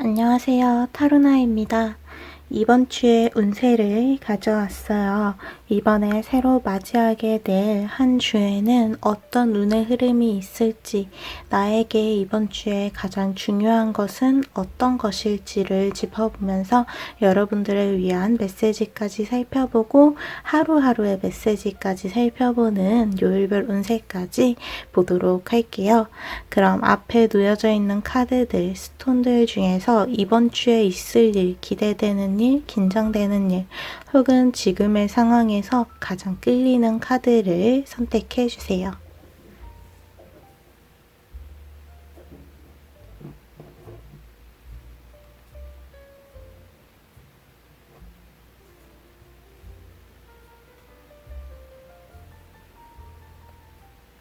안녕하세요. 타로나입니다. 이번 주의 운세를 가져왔어요. 이번에 새로 맞이하게 될 한 주에는 어떤 운의 흐름이 있을지, 나에게 이번 주에 가장 중요한 것은 어떤 것일지를 짚어보면서 여러분들을 위한 메시지까지 살펴보고 하루하루의 메시지까지 살펴보는 요일별 운세까지 보도록 할게요. 그럼 앞에 놓여져 있는 카드들, 스톤들 중에서 이번 주에 있을 일, 기대되는 일, 긴장되는 일, 혹은 지금의 상황에서 가장 끌리는 카드를 선택해 주세요.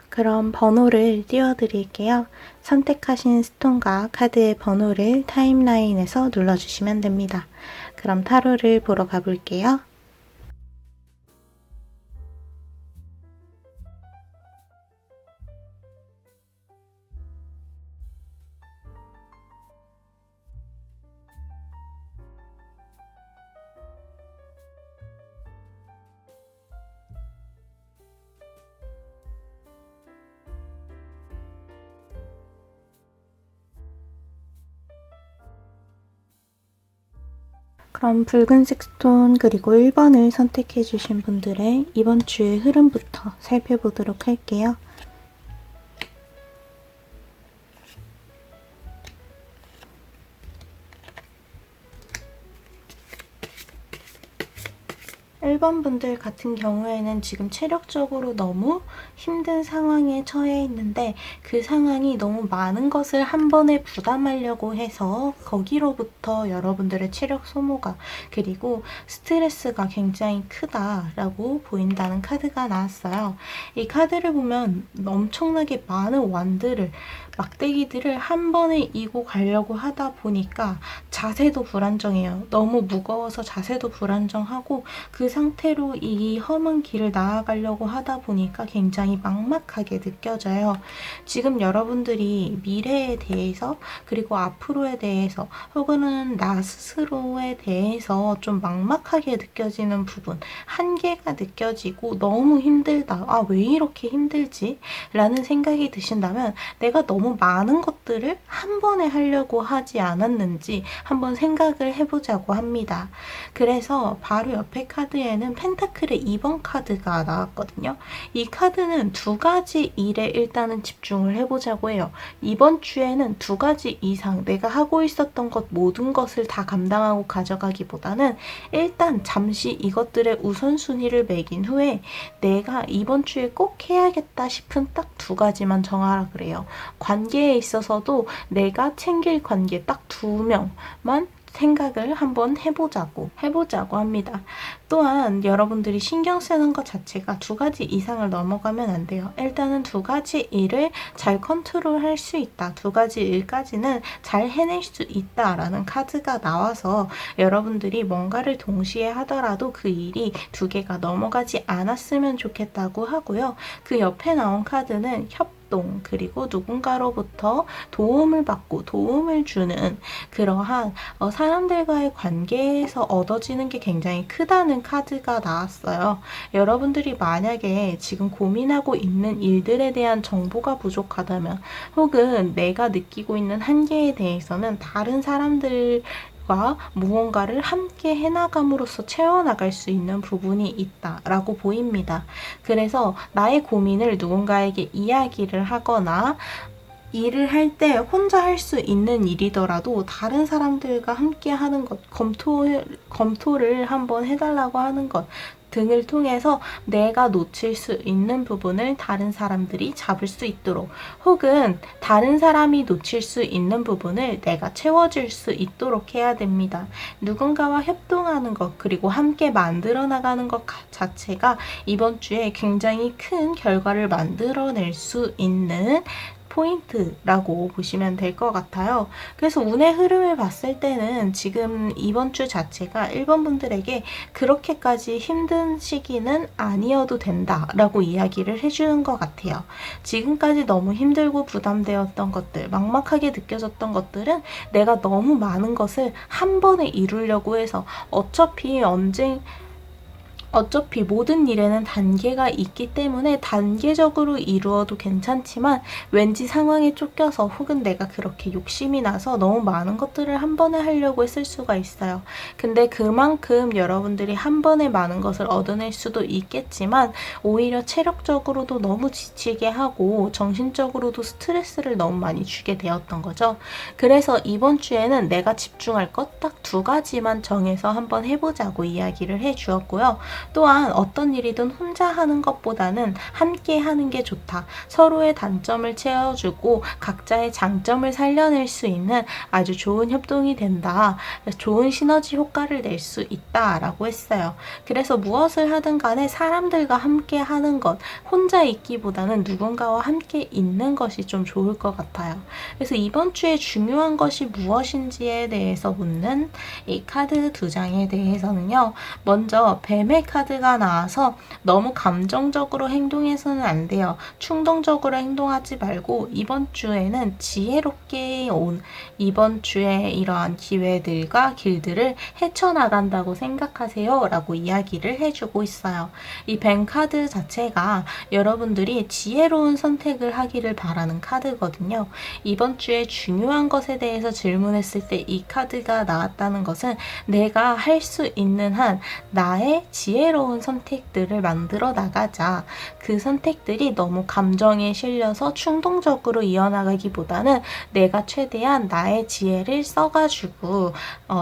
그럼 번호를 띄워드릴게요. 선택하신 스톤과 카드의 번호를 타임라인에서 눌러주시면 됩니다. 그럼 타로를 보러 가볼게요. '그럼 붉은색 스톤 그리고 1번을 선택해 주신 분들의 이번 주의 흐름부터 살펴보도록 할게요. 1번 분들 같은 경우에는 지금 체력적으로 너무 힘든 상황에 처해 있는데, 그 상황이 너무 많은 것을 한 번에 부담하려고 해서 거기로부터 여러분들의 체력 소모가, 그리고 스트레스가 굉장히 크다라고 보인다는 카드가 나왔어요. 이 카드를 보면 엄청나게 많은 완들을, 막대기들을 한 번에 이고 가려고 하다 보니까 자세도 불안정해요. 너무 무거워서 자세도 불안정하고, 그 상태로 이 험한 길을 나아가려고 하다 보니까 굉장히 막막하게 느껴져요. 지금 여러분들이 미래에 대해서, 그리고 앞으로에 대해서, 혹은 나 스스로에 대해서 좀 막막하게 느껴지는 부분, 한계가 느껴지고 너무 힘들다, 아 왜 이렇게 힘들지? 라는 생각이 드신다면, 내가 너무 많은 것들을 한 번에 하려고 하지 않았는지 한번 생각을 해보자고 합니다. 그래서 바로 옆에 카드에는 펜타클의 2번 카드가 나왔거든요. 이 카드는 두 가지 일에 일단은 집중을 해보자고 해요. 이번 주에는 두 가지 이상 내가 하고 있었던 것 모든 것을 다 감당하고 가져가기보다는 일단 잠시 이것들의 우선순위를 매긴 후에 내가 이번 주에 꼭 해야겠다 싶은 딱 두 가지만 정하라 그래요. 관계에 있어서도 내가 챙길 관계 딱 2명만 생각을 한번 해보자고 합니다. 또한 여러분들이 신경 쓰는 것 자체가 두 가지 이상을 넘어가면 안 돼요. 일단은 두 가지 일을 잘 컨트롤할 수 있다, 두 가지 일까지는 잘 해낼 수 있다라는 카드가 나와서 여러분들이 뭔가를 동시에 하더라도 그 일이 두 개가 넘어가지 않았으면 좋겠다고 하고요. 그 옆에 나온 카드는 협동, 그리고 누군가로부터 도움을 받고 도움을 주는 그러한 사람들과의 관계에서 얻어지는 게 굉장히 크다는 카드가 나왔어요. 여러분들이 만약에 지금 고민하고 있는 일들에 대한 정보가 부족하다면, 혹은 내가 느끼고 있는 한계에 대해서는 다른 사람들 무언가를 함께 해나감으로써 채워나갈 수 있는 부분이 있다라고 보입니다. 그래서 나의 고민을 누군가에게 이야기를 하거나, 일을 할 때 혼자 할 수 있는 일이더라도 다른 사람들과 함께 하는 것, 검토를 한번 해달라고 하는 것 등을 통해서 내가 놓칠 수 있는 부분을 다른 사람들이 잡을 수 있도록, 혹은 다른 사람이 놓칠 수 있는 부분을 내가 채워줄 수 있도록 해야 됩니다. 누군가와 협동하는 것, 그리고 함께 만들어 나가는 것 자체가 이번 주에 굉장히 큰 결과를 만들어낼 수 있는 포인트라고 보시면 될 것 같아요. 그래서 운의 흐름을 봤을 때는 지금 이번 주 자체가 1번 분들에게 그렇게까지 힘든 시기는 아니어도 된다라고 이야기를 해주는 것 같아요. 지금까지 너무 힘들고 부담되었던 것들, 막막하게 느껴졌던 것들은 내가 너무 많은 것을 한 번에 이루려고 해서 어차피 모든 일에는 단계가 있기 때문에 단계적으로 이루어도 괜찮지만 왠지 상황에 쫓겨서 혹은 내가 그렇게 욕심이 나서 너무 많은 것들을 한 번에 하려고 했을 수가 있어요. 근데 그만큼 여러분들이 한 번에 많은 것을 얻어낼 수도 있겠지만 오히려 체력적으로도 너무 지치게 하고 정신적으로도 스트레스를 너무 많이 주게 되었던 거죠. 그래서 이번 주에는 내가 집중할 것 딱 2가지만 정해서 한번 해보자고 이야기를 해주었고요. 또한 어떤 일이든 혼자 하는 것보다는 함께 하는 게 좋다. 서로의 단점을 채워주고 각자의 장점을 살려낼 수 있는 아주 좋은 협동이 된다. 좋은 시너지 효과를 낼 수 있다라고 했어요. 그래서 무엇을 하든 간에 사람들과 함께 하는 것, 혼자 있기보다는 누군가와 함께 있는 것이 좀 좋을 것 같아요. 그래서 이번 주에 중요한 것이 무엇인지에 대해서 묻는 이 카드 2장에 대해서는요. 먼저 뱀의 카드가 나와서 너무 감정적으로 행동해서는 안 돼요. 충동적으로 행동하지 말고 이번 주에는 지혜롭게 온 이번 주에 이러한 기회들과 길들을 헤쳐나간다고 생각하세요 라고 이야기를 해주고 있어요. 이 뱀 카드 자체가 여러분들이 지혜로운 선택을 하기를 바라는 카드거든요. 이번 주에 중요한 것에 대해서 질문했을 때 이 카드가 나왔다는 것은 내가 할 수 있는 한 나의 지혜로운 선택들을 만들어 나가자. 그 선택들이 너무 감정에 실려서 충동적으로 이어나가기보다는 내가 최대한 나의 지혜를 써가지고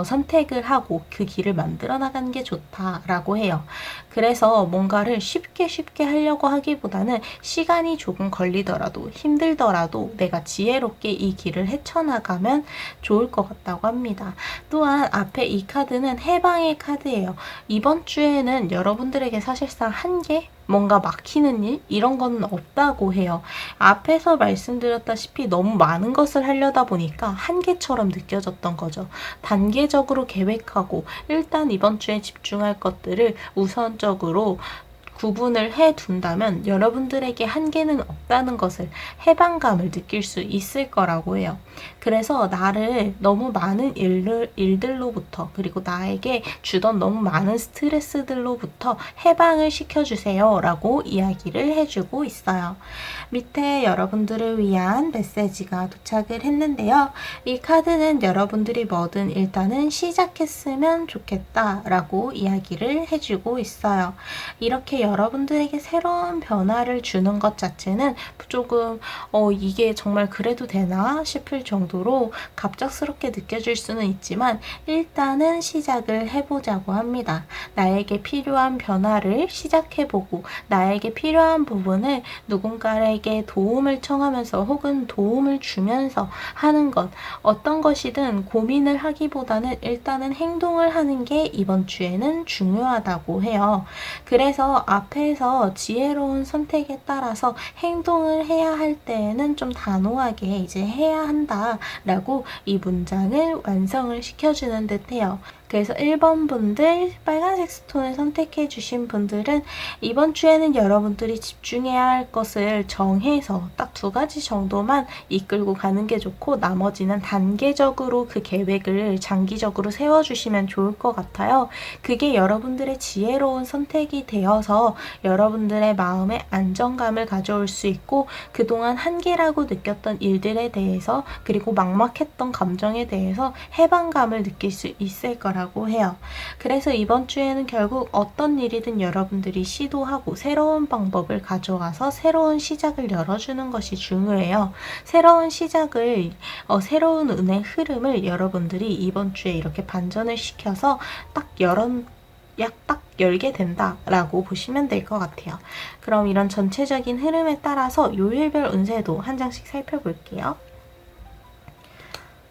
선택을 하고 그 길을 만들어 나가는 게 좋다라고 해요. 그래서 뭔가를 쉽게 하려고 하기보다는 시간이 조금 걸리더라도 힘들더라도 내가 지혜롭게 이 길을 헤쳐나가면 좋을 것 같다고 합니다. 또한 앞에 이 카드는 해방의 카드예요. 이번 주에는 여러분들에게 사실상 한계? 뭔가 막히는 일? 이런 건 없다고 해요. 앞에서 말씀드렸다시피 너무 많은 것을 하려다 보니까 한계처럼 느껴졌던 거죠. 단계적으로 계획하고 일단 이번 주에 집중할 것들을 우선적으로 구분을 해 둔다면 여러분들에게 한계는 없다는 것을 해방감을 느낄 수 있을 거라고 해요. 그래서 나를 너무 많은 일들로부터 그리고 나에게 주던 너무 많은 스트레스들로부터 해방을 시켜주세요 라고 이야기를 해주고 있어요. 밑에 여러분들을 위한 메시지가 도착을 했는데요. 이 카드는 여러분들이 뭐든 일단은 시작했으면 좋겠다 라고 이야기를 해주고 있어요. 이렇게 여러분들에게 새로운 변화를 주는 것 자체는 조금 이게 정말 그래도 되나 싶을 정도로 갑작스럽게 느껴질 수는 있지만 일단은 시작을 해보자고 합니다. 나에게 필요한 변화를 시작해보고 나에게 필요한 부분을 누군가에게 도움을 청하면서 혹은 도움을 주면서 하는 것 어떤 것이든 고민을 하기보다는 일단은 행동을 하는 게 이번 주에는 중요하다고 해요. 그래서 앞에서 지혜로운 선택에 따라서 행동을 해야 할 때에는 좀 단호하게 이제 해야 한다라고 이 문장을 완성을 시켜주는 듯해요. 그래서 1번 분들 빨간색 스톤을 선택해 주신 분들은 이번 주에는 여러분들이 집중해야 할 것을 정해서 딱 2가지 정도만 이끌고 가는 게 좋고 나머지는 단계적으로 그 계획을 장기적으로 세워주시면 좋을 것 같아요. 그게 여러분들의 지혜로운 선택이 되어서 여러분들의 마음에 안정감을 가져올 수 있고 그동안 한계라고 느꼈던 일들에 대해서 그리고 막막했던 감정에 대해서 해방감을 느낄 수 있을 거라고 해요. 그래서 이번 주에는 결국 어떤 일이든 여러분들이 시도하고 새로운 방법을 가져와서 새로운 시작을 열어주는 것이 중요해요. 새로운 시작을 새로운 운의 흐름을 여러분들이 이번 주에 이렇게 반전을 시켜서 딱 열게 된다라고 보시면 될 것 같아요. 그럼 이런 전체적인 흐름에 따라서 요일별 운세도 한 장씩 살펴볼게요.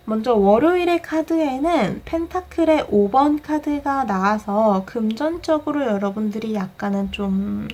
먼저 월요일의 카드에는 펜타클의 5번 카드가 나와서 금전적으로 여러분들이 약간은 좀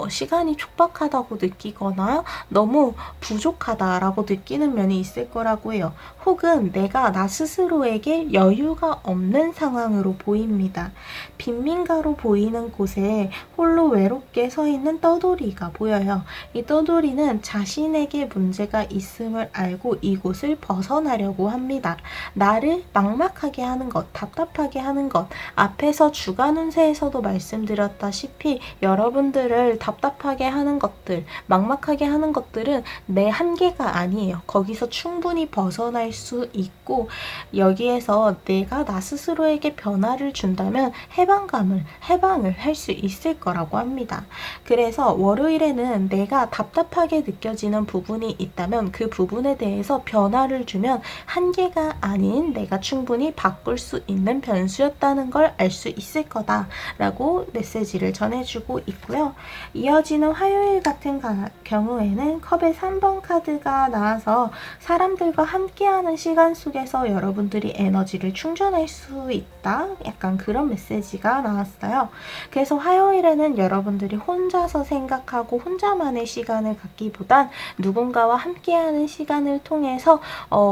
시간이 촉박하다고 느끼거나 너무 부족하다라고 느끼는 면이 있을 거라고 해요. 혹은 내가 나 스스로에게 여유가 없는 상황으로 보입니다. 빈민가로 보이는 곳에 홀로 외롭게 서 있는 떠돌이가 보여요. 이 떠돌이는 자신에게 문제가 있음을 알고 이곳을 벗어나려고 합니다. 나를 막막하게 하는 것, 답답하게 하는 것, 앞에서 주간 운세에서도 말씀드렸다시피 여러분들을 답답하게 하는 것들, 막막하게 하는 것들은 내 한계가 아니에요. 거기서 충분히 벗어날 수 있고 여기에서 내가 나 스스로에게 변화를 준다면 해방을 할 수 있을 거라고 합니다. 그래서 월요일에는 내가 답답하게 느껴지는 부분이 있다면 그 부분에 대해서 변화를 주면 한계가 아닌 내가 충분히 바꿀 수 있는 변수였다는 걸 알 수 있을 거다라고 메시지를 전해주고 있고요. 이어지는 화요일 같은 경우에는 컵의 3번 카드가 나와서 사람들과 함께하는 시간 속에서 여러분들이 에너지를 충전할 수 있다. 약간 그런 메시지가 나왔어요. 그래서 화요일에는 여러분들이 혼자서 생각하고 혼자만의 시간을 갖기보단 누군가와 함께하는 시간을 통해서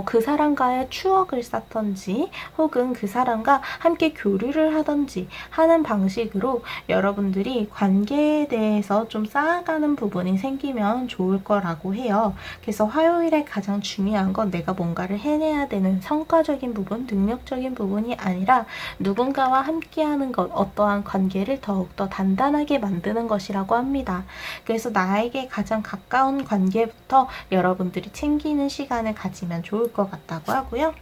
그 사람과의 추억을 쌓던지 혹은 그 사람과 함께 교류를 하던지 하는 방식으로 여러분들이 관계에 대해서 좀 쌓아가는 부분이 생기면 좋을 거라고 해요. 그래서 화요일에 가장 중요한 건 내가 뭔가를 해내야 되는 성과적인 부분, 능력적인 부분이 아니라 누군가와 함께하는 것, 어떠한 관계를 더욱더 단단하게 만드는 것이라고 합니다. 그래서 나에게 가장 가까운 관계부터 여러분들이 챙기는 시간을 가지면 좋을 것 같다고 하고요.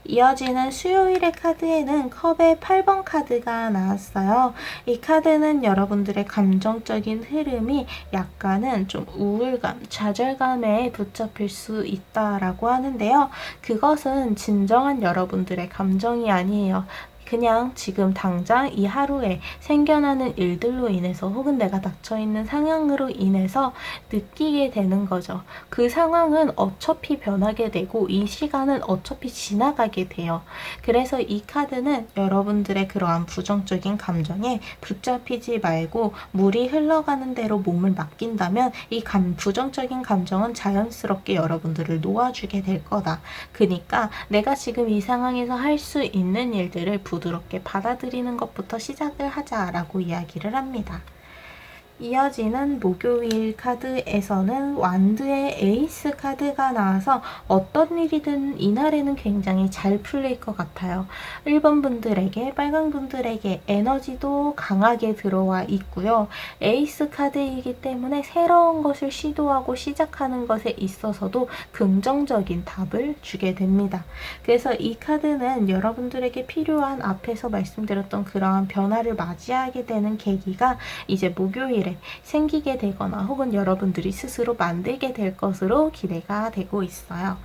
이어지는 수요일의 카드에는 컵의 8번 카드가 나왔어요. 이 카드는 여러분들의 감정적인 흐름이 약간은 좀 우울감, 좌절감에 붙잡힐 수 있다라고 하는데요. 그것은 진정한 여러분들의 감정이 아니에요. 그냥 지금 당장 이 하루에 생겨나는 일들로 인해서 혹은 내가 닥쳐있는 상황으로 인해서 느끼게 되는 거죠. 그 상황은 어차피 변하게 되고 이 시간은 어차피 지나가게 돼요. 그래서 이 카드는 여러분들의 그러한 부정적인 감정에 붙잡히지 말고 물이 흘러가는 대로 몸을 맡긴다면 이 부정적인 감정은 자연스럽게 여러분들을 놓아주게 될 거다. 그러니까 내가 지금 이 상황에서 할 수 있는 일들을 부드럽게 받아들이는 것부터 시작을 하자라고 이야기를 합니다. 이어지는 목요일 카드에서는 완드의 에이스 카드가 나와서 어떤 일이든 이날에는 굉장히 잘 풀릴 것 같아요. 1번 분들에게, 빨강 분들에게 에너지도 강하게 들어와 있고요. 에이스 카드이기 때문에 새로운 것을 시도하고 시작하는 것에 있어서도 긍정적인 답을 주게 됩니다. 그래서 이 카드는 여러분들에게 필요한 앞에서 말씀드렸던 그러한 변화를 맞이하게 되는 계기가 이제 목요일에 생기게 되거나 혹은 여러분들이 스스로 만들게 될 것으로 기대가 되고 있어요.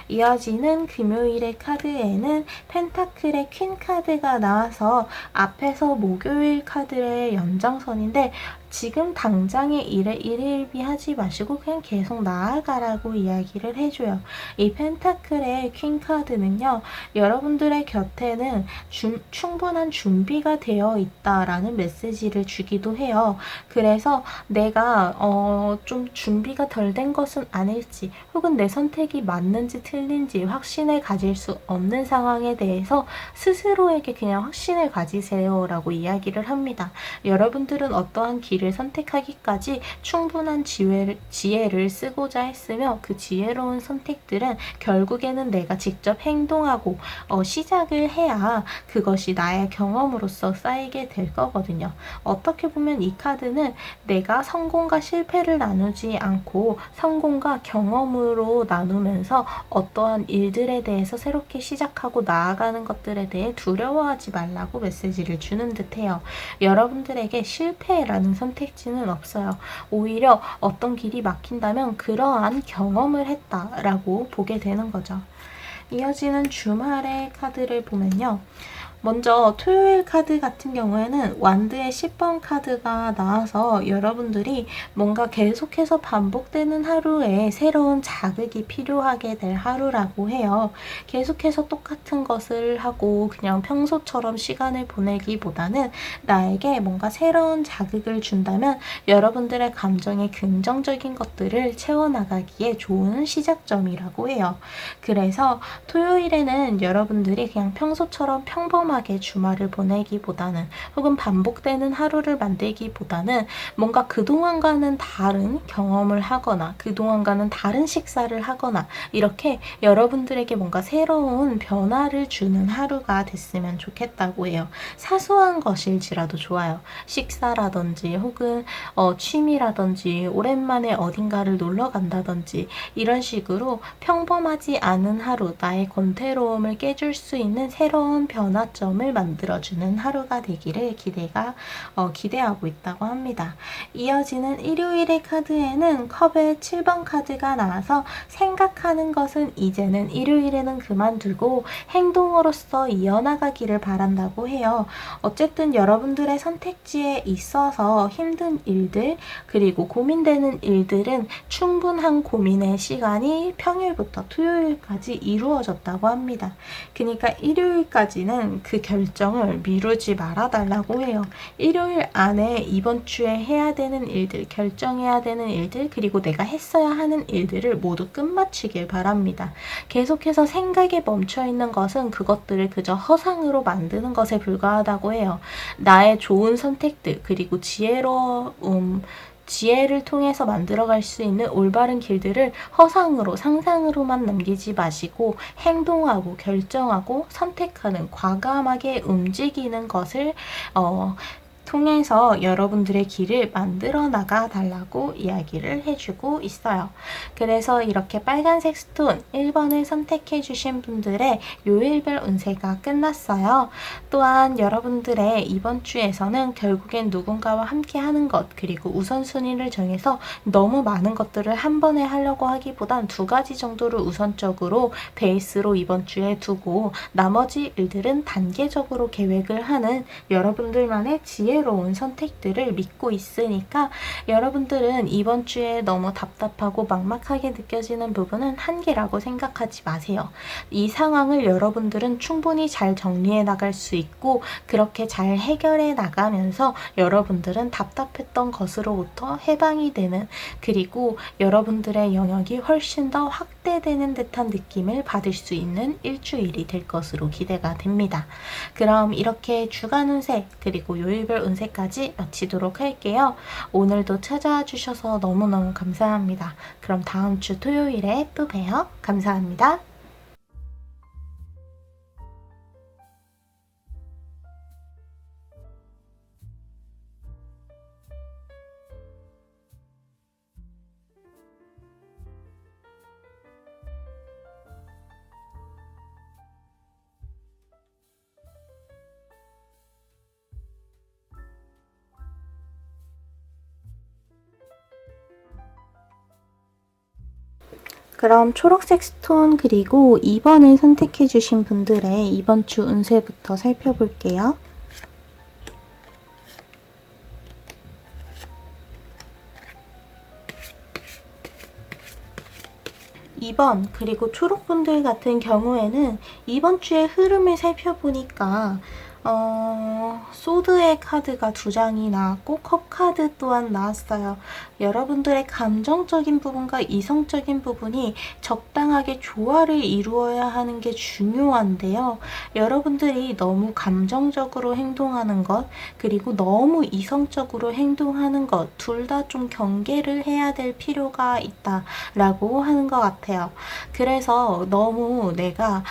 이어지는 금요일의 카드에는 펜타클의 퀸 카드가 나와서 앞에서 목요일 카드의 연장선인데 지금 당장의 일에 일일비하지 마시고 그냥 계속 나아가라고 이야기를 해줘요. 이 펜타클의 퀸 카드는요. 여러분들의 곁에는 충분한 준비가 되어 있다라는 메시지를 주기도 해요. 그래서 내가 좀 준비가 덜 된 것은 아닐지 혹은 내 선택이 맞는지 틀린지 확신을 가질 수 없는 상황에 대해서 스스로에게 그냥 확신을 가지세요 라고 이야기를 합니다. 여러분들은 어떠한 길을 선택하기까지 충분한 지혜를 쓰고자 했으며 그 지혜로운 선택들은 결국에는 내가 직접 행동하고 시작을 해야 그것이 나의 경험으로서 쌓이게 될 거거든요. 어떻게 보면 이 카드는 내가 성공과 실패를 나누지 않고 성공과 경험으로 나누면서 어떠한 일들에 대해서 새롭게 시작하고 나아가는 것들에 대해 두려워하지 말라고 메시지를 주는 듯해요. 여러분들에게 실패라는 선택지는 없어요. 오히려 어떤 길이 막힌다면 그러한 경험을 했다라고 보게 되는 거죠. 이어지는 주말의 카드를 보면요. 먼저 토요일 카드 같은 경우에는 완드의 10번 카드가 나와서 여러분들이 뭔가 계속해서 반복되는 하루에 새로운 자극이 필요하게 될 하루라고 해요. 계속해서 똑같은 것을 하고 그냥 평소처럼 시간을 보내기보다는 나에게 뭔가 새로운 자극을 준다면 여러분들의 감정에 긍정적인 것들을 채워나가기에 좋은 시작점이라고 해요. 그래서 토요일에는 여러분들이 그냥 평소처럼 평범하게 주말을 보내기보다는 혹은 반복되는 하루를 만들기보다는 뭔가 그동안과는 다른 경험을 하거나 그동안과는 다른 식사를 하거나 이렇게 여러분들에게 뭔가 새로운 변화를 주는 하루가 됐으면 좋겠다고 해요. 사소한 것일지라도 좋아요. 식사라든지 혹은 취미라든지 오랜만에 어딘가를 놀러 간다든지 이런 식으로 평범하지 않은 하루, 나의 권태로움을 깨줄 수 있는 새로운 변화점을 만들어주는 하루가 되기를 기대하고 있다고 합니다. 이어지는 일요일의 카드에는 컵의 7번 카드가 나와서 생각하는 것은 이제는 일요일에는 그만두고 행동으로써 이어나가기를 바란다고 해요. 어쨌든 여러분들의 선택지에 있어서 힘든 일들 그리고 고민되는 일들은 충분한 고민의 시간이 평일부터 토요일까지 이루어졌다고 합니다. 그러니까 일요일까지는 그 결정을 미루지 말아달라고 해요. 일요일 안에 이번 주에 해야 되는 일들, 결정해야 되는 일들, 그리고 내가 했어야 하는 일들을 모두 끝마치길 바랍니다. 계속해서 생각에 멈춰있는 것은 그것들을 그저 허상으로 만드는 것에 불과하다고 해요. 나의 좋은 선택들, 그리고 지혜를 통해서 만들어갈 수 있는 올바른 길들을 허상으로 상상으로만 남기지 마시고 행동하고 결정하고 선택하는 과감하게 움직이는 것을 통해서 여러분들의 길을 만들어 나가 달라고 이야기를 해주고 있어요. 그래서 이렇게 빨간색 스톤 1번을 선택해 주신 분들의 요일별 운세가 끝났어요. 또한 여러분들의 이번 주에서는 결국엔 누군가와 함께 하는 것 그리고 우선순위를 정해서 너무 많은 것들을 한 번에 하려고 하기보단 2가지 정도를 우선적으로 베이스로 이번 주에 두고 나머지 일들은 단계적으로 계획을 하는 여러분들만의 지혜로운 선택들을 믿고 있으니까 여러분들은 이번 주에 너무 답답하고 막막하게 느껴지는 부분은 한계라고 생각하지 마세요. 이 상황을 여러분들은 충분히 잘 정리해 나갈 수 있고 그렇게 잘 해결해 나가면서 여러분들은 답답했던 것으로부터 해방이 되는 그리고 여러분들의 영역이 훨씬 더 확대되는 듯한 느낌을 받을 수 있는 일주일이 될 것으로 기대가 됩니다. 그럼 이렇게 주간 운세 그리고 요일별 운세까지 마치도록 할게요. 오늘도 찾아와 주셔서 너무너무 감사합니다. 그럼 다음 주 토요일에 또 봬요. 감사합니다. 그럼 초록색 스톤 그리고 2번을 선택해 주신 분들의 이번 주 운세부터 살펴볼게요. 2번 그리고 초록분들 같은 경우에는 이번 주의 흐름을 살펴보니까 소드의 카드가 2장이 나왔고 컵 카드 또한 나왔어요. 여러분들의 감정적인 부분과 이성적인 부분이 적당하게 조화를 이루어야 하는 게 중요한데요. 여러분들이 너무 감정적으로 행동하는 것 그리고 너무 이성적으로 행동하는 것 둘 다 좀 경계를 해야 될 필요가 있다라고 하는 것 같아요. 그래서 너무 내가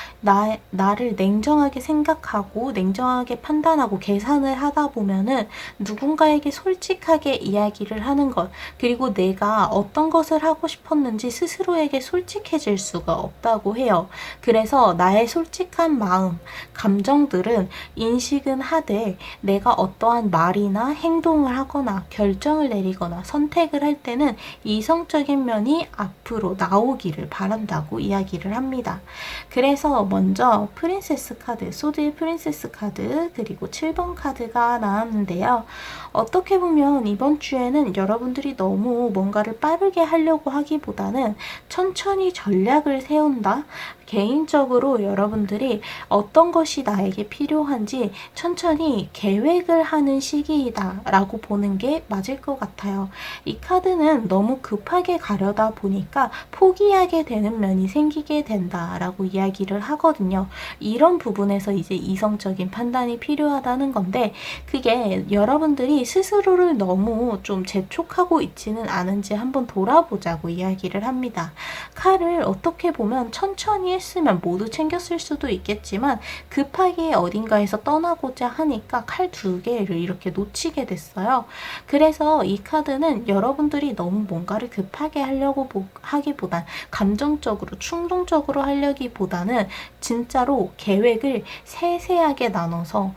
나를 냉정하게 생각하고 냉정하게 판단하고 판단을 하다 보면은 누군가에게 솔직하게 이야기를 하는 것, 그리고 내가 어떤 것을 하고 싶었는지 스스로에게 솔직해질 수가 없다고 해요. 그래서 나의 솔직한 마음, 감정들은 인식은 하되 내가 어떠한 말이나 행동을 하거나 결정을 내리거나 선택을 할 때는 이성적인 면이 앞으로 나오기를 바란다고 이야기를 합니다. 그래서 먼저 프린세스 카드, 소드의 프린세스 카드, 그리고 7번 카드가 나왔는데요. 어떻게 보면 이번 주에는 여러분들이 너무 뭔가를 빠르게 하려고 하기보다는 천천히 전략을 세운다. 개인적으로 여러분들이 어떤 것이 나에게 필요한지 천천히 계획을 하는 시기이다 라고 보는 게 맞을 것 같아요. 이 카드는 너무 급하게 가려다 보니까 포기하게 되는 면이 생기게 된다라고 이야기를 하거든요. 이런 부분에서 이제 이성적인 판단이 필요하다는 건데, 그게 여러분들이 스스로를 너무 좀 재촉하고 있지는 않은지 한번 돌아보자고 이야기를 합니다. 칼을 어떻게 보면 천천히 했으면 모두 챙겼을 수도 있겠지만 급하게 어딘가에서 떠나고자 하니까 칼 2개를 이렇게 놓치게 됐어요. 그래서 이 카드는 여러분들이 너무 뭔가를 급하게 하려고 하기보단, 감정적으로 충동적으로 하려기보다는 진짜로 계획을 세세하게 나눠서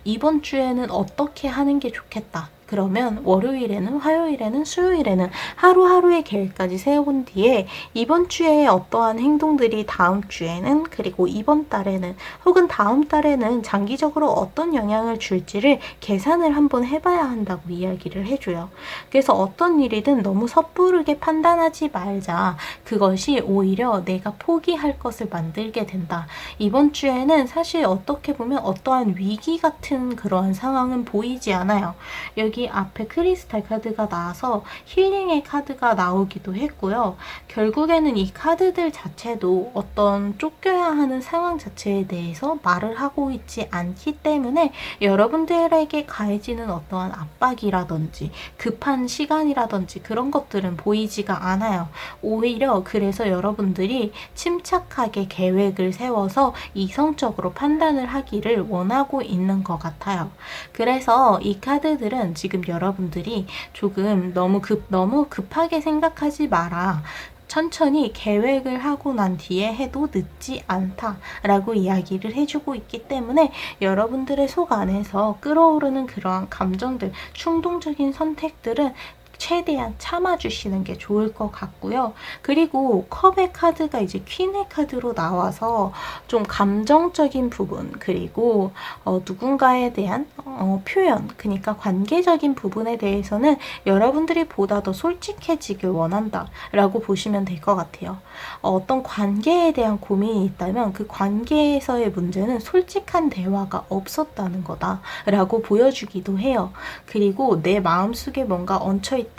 이번 주에는 어떻게 하는 게 좋겠다. 그러면 월요일에는, 화요일에는, 수요일에는 하루하루의 계획까지 세워본 뒤에 이번 주에 어떠한 행동들이 다음 주에는, 그리고 이번 달에는 혹은 다음 달에는 장기적으로 어떤 영향을 줄지를 계산을 한번 해봐야 한다고 이야기를 해줘요. 그래서 어떤 일이든 너무 섣부르게 판단하지 말자. 그것이 오히려 내가 포기할 것을 만들게 된다. 이번 주에는 사실 어떻게 보면 어떠한 위기 같은 그러한 상황은 보이지 않아요. 여기 앞에 크리스탈 카드가 나와서 힐링의 카드가 나오기도 했고요. 결국에는 이 카드들 자체도 어떤 쫓겨야 하는 상황 자체에 대해서 말을 하고 있지 않기 때문에 여러분들에게 가해지는 어떠한 압박이라든지 급한 시간이라든지 그런 것들은 보이지가 않아요. 오히려 그래서 여러분들이 침착하게 계획을 세워서 이성적으로 판단을 하기를 원하고 있는 것 같아요. 그래서 이 카드들은 지금 여러분들이 조금 너무 급하게 생각하지 마라. 천천히 계획을 하고 난 뒤에 해도 늦지 않다라고 이야기를 해주고 있기 때문에 여러분들의 속 안에서 끌어오르는 그러한 감정들, 충동적인 선택들은 최대한 참아주시는 게 좋을 것 같고요. 그리고 컵의 카드가 이제 퀸의 카드로 나와서 좀 감정적인 부분, 그리고 누군가에 대한 표현, 그러니까 관계적인 부분에 대해서는 여러분들이 보다 더 솔직해지길 원한다 라고 보시면 될 것 같아요. 어떤 관계에 대한 고민이 있다면 그 관계에서의 문제는 솔직한 대화가 없었다는 거다 라고 보여주기도 해요. 그리고 내 마음속에 뭔가 얹혀있다면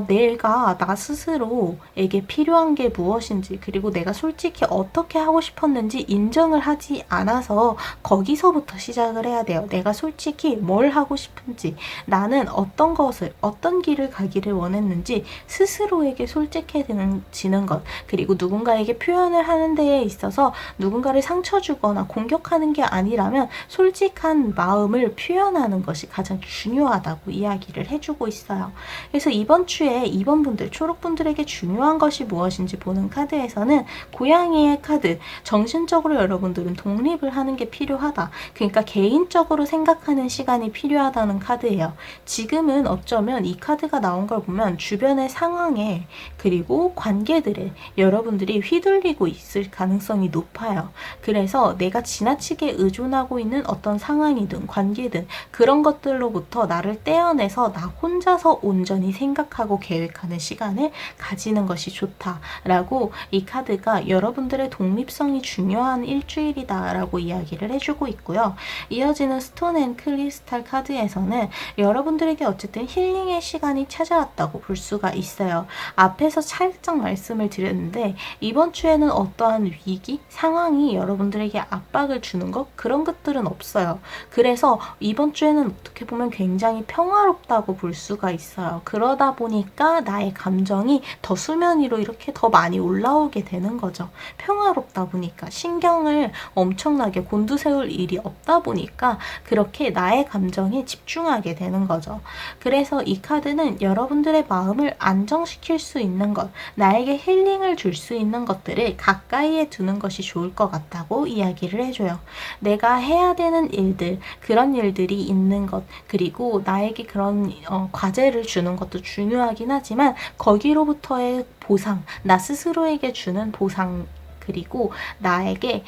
내가 나 스스로에게 필요한 게 무엇인지, 그리고 내가 솔직히 어떻게 하고 싶었는지 인정을 하지 않아서 거기서부터 시작을 해야 돼요. 내가 솔직히 뭘 하고 싶은지, 나는 어떤 길을 가기를 원했는지 스스로에게 솔직해지는 것, 그리고 누군가에게 표현을 하는 데에 있어서 누군가를 상처 주거나 공격하는 게 아니라면 솔직한 마음을 표현하는 것이 가장 중요하다고 이야기를 해주고 있어요. 그래서 이번 주에 2번 분들, 초록분들에게 중요한 것이 무엇인지 보는 카드에서는 고양이의 카드, 정신적으로 여러분들은 독립을 하는 게 필요하다. 그러니까 개인적으로 생각하는 시간이 필요하다는 카드예요. 지금은 어쩌면 이 카드가 나온 걸 보면 주변의 상황에, 그리고 관계들에 여러분들이 휘둘리고 있을 가능성이 높아요. 그래서 내가 지나치게 의존하고 있는 어떤 상황이든 관계든 그런 것들로부터 나를 떼어내서 나 혼자서 온전히 생각하고 계획하는 시간을 가지는 것이 좋다라고 이 카드가 여러분들의 독립성이 중요한 일주일이다라고 이야기를 해주고 있고요. 이어지는 스톤 앤 크리스탈 카드에서는 여러분들에게 어쨌든 힐링의 시간이 찾아왔다고 볼 수가 있어요. 앞에서 살짝 말씀을 드렸는데 이번 주에는 어떠한 위기, 상황이 여러분들에게 압박을 주는 것, 그런 것들은 없어요. 그래서 이번 주에는 어떻게 보면 굉장히 평화롭다고 볼 수가 있어요. 있어요. 그러다 보니까 나의 감정이 더 수면 위로 이렇게 더 많이 올라오게 되는 거죠. 평화롭다 보니까 신경을 엄청나게 곤두세울 일이 없다 보니까 그렇게 나의 감정에 집중하게 되는 거죠. 그래서 이 카드는 여러분들의 마음을 안정시킬 수 있는 것, 나에게 힐링을 줄 수 있는 것들을 가까이에 두는 것이 좋을 것 같다고 이야기를 해줘요. 내가 해야 되는 일들, 그런 일들이 있는 것, 그리고 나에게 그런 과제를 주는 것도 중요하긴 하지만 거기로부터의 보상, 나 스스로에게 주는 보상, 그리고 나에게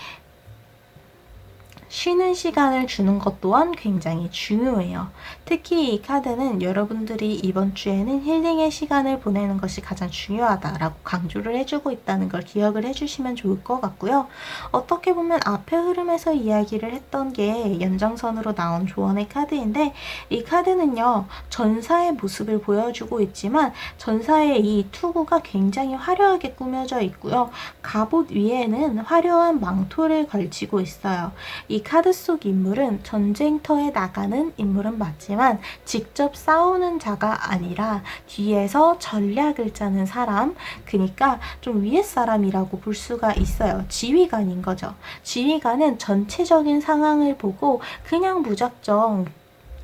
쉬는 시간을 주는 것 또한 굉장히 중요해요. 특히 이 카드는 여러분들이 이번 주에는 힐링의 시간을 보내는 것이 가장 중요하다라고 강조를 해주고 있다는 걸 기억을 해주시면 좋을 것 같고요. 어떻게 보면 앞의 흐름에서 이야기를 했던 게 연장선으로 나온 조언의 카드인데, 이 카드는요, 전사의 모습을 보여주고 있지만 전사의 이 투구가 굉장히 화려하게 꾸며져 있고요. 갑옷 위에는 화려한 망토를 걸치고 있어요. 이 카드 속 인물은 전쟁터에 나가는 인물은 맞지만 직접 싸우는 자가 아니라 뒤에서 전략을 짜는 사람, 그러니까 좀 위에 사람이라고 볼 수가 있어요. 지휘관인 거죠. 지휘관은 전체적인 상황을 보고 그냥 무작정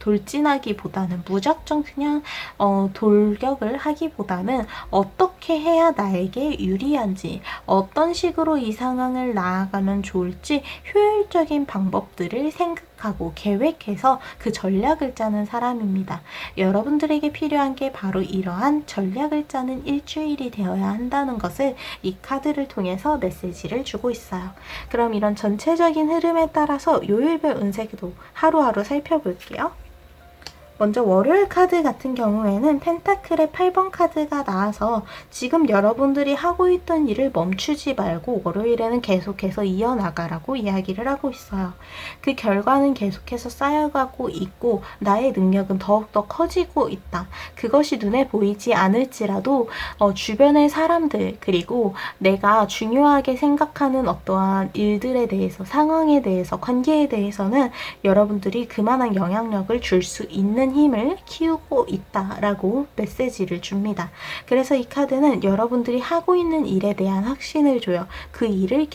돌진하기보다는 무작정 그냥 돌격을 하기보다는 어떻게 해야 나에게 유리한지, 어떤 식으로 이 상황을 나아가면 좋을지 효율적인 방법들을 생각하고 계획해서 그 전략을 짜는 사람입니다. 여러분들에게 필요한 게 바로 이러한 전략을 짜는 일주일이 되어야 한다는 것을 이 카드를 통해서 메시지를 주고 있어요. 그럼 이런 전체적인 흐름에 따라서 요일별 운세도 하루하루 살펴볼게요. 먼저 월요일 카드 같은 경우에는 펜타클의 8번 카드가 나와서 지금 여러분들이 하고 있던 일을 멈추지 말고 월요일에는 계속해서 이어나가라고 이야기를 하고 있어요. 그 결과는 계속해서 쌓여가고 있고 나의 능력은 더욱더 커지고 있다. 그것이 눈에 보이지 않을지라도 주변의 사람들, 그리고 내가 중요하게 생각하는 어떠한 일들에 대해서, 상황에 대해서, 관계에 대해서는 여러분들이 그만한 영향력을 줄 수 있는 힘을 키우고 있다라고 메시지를 줍니다. 그래서 이 카드는 여러분들이 하고 있는 일에 대한 확신을 줘요. 그 일을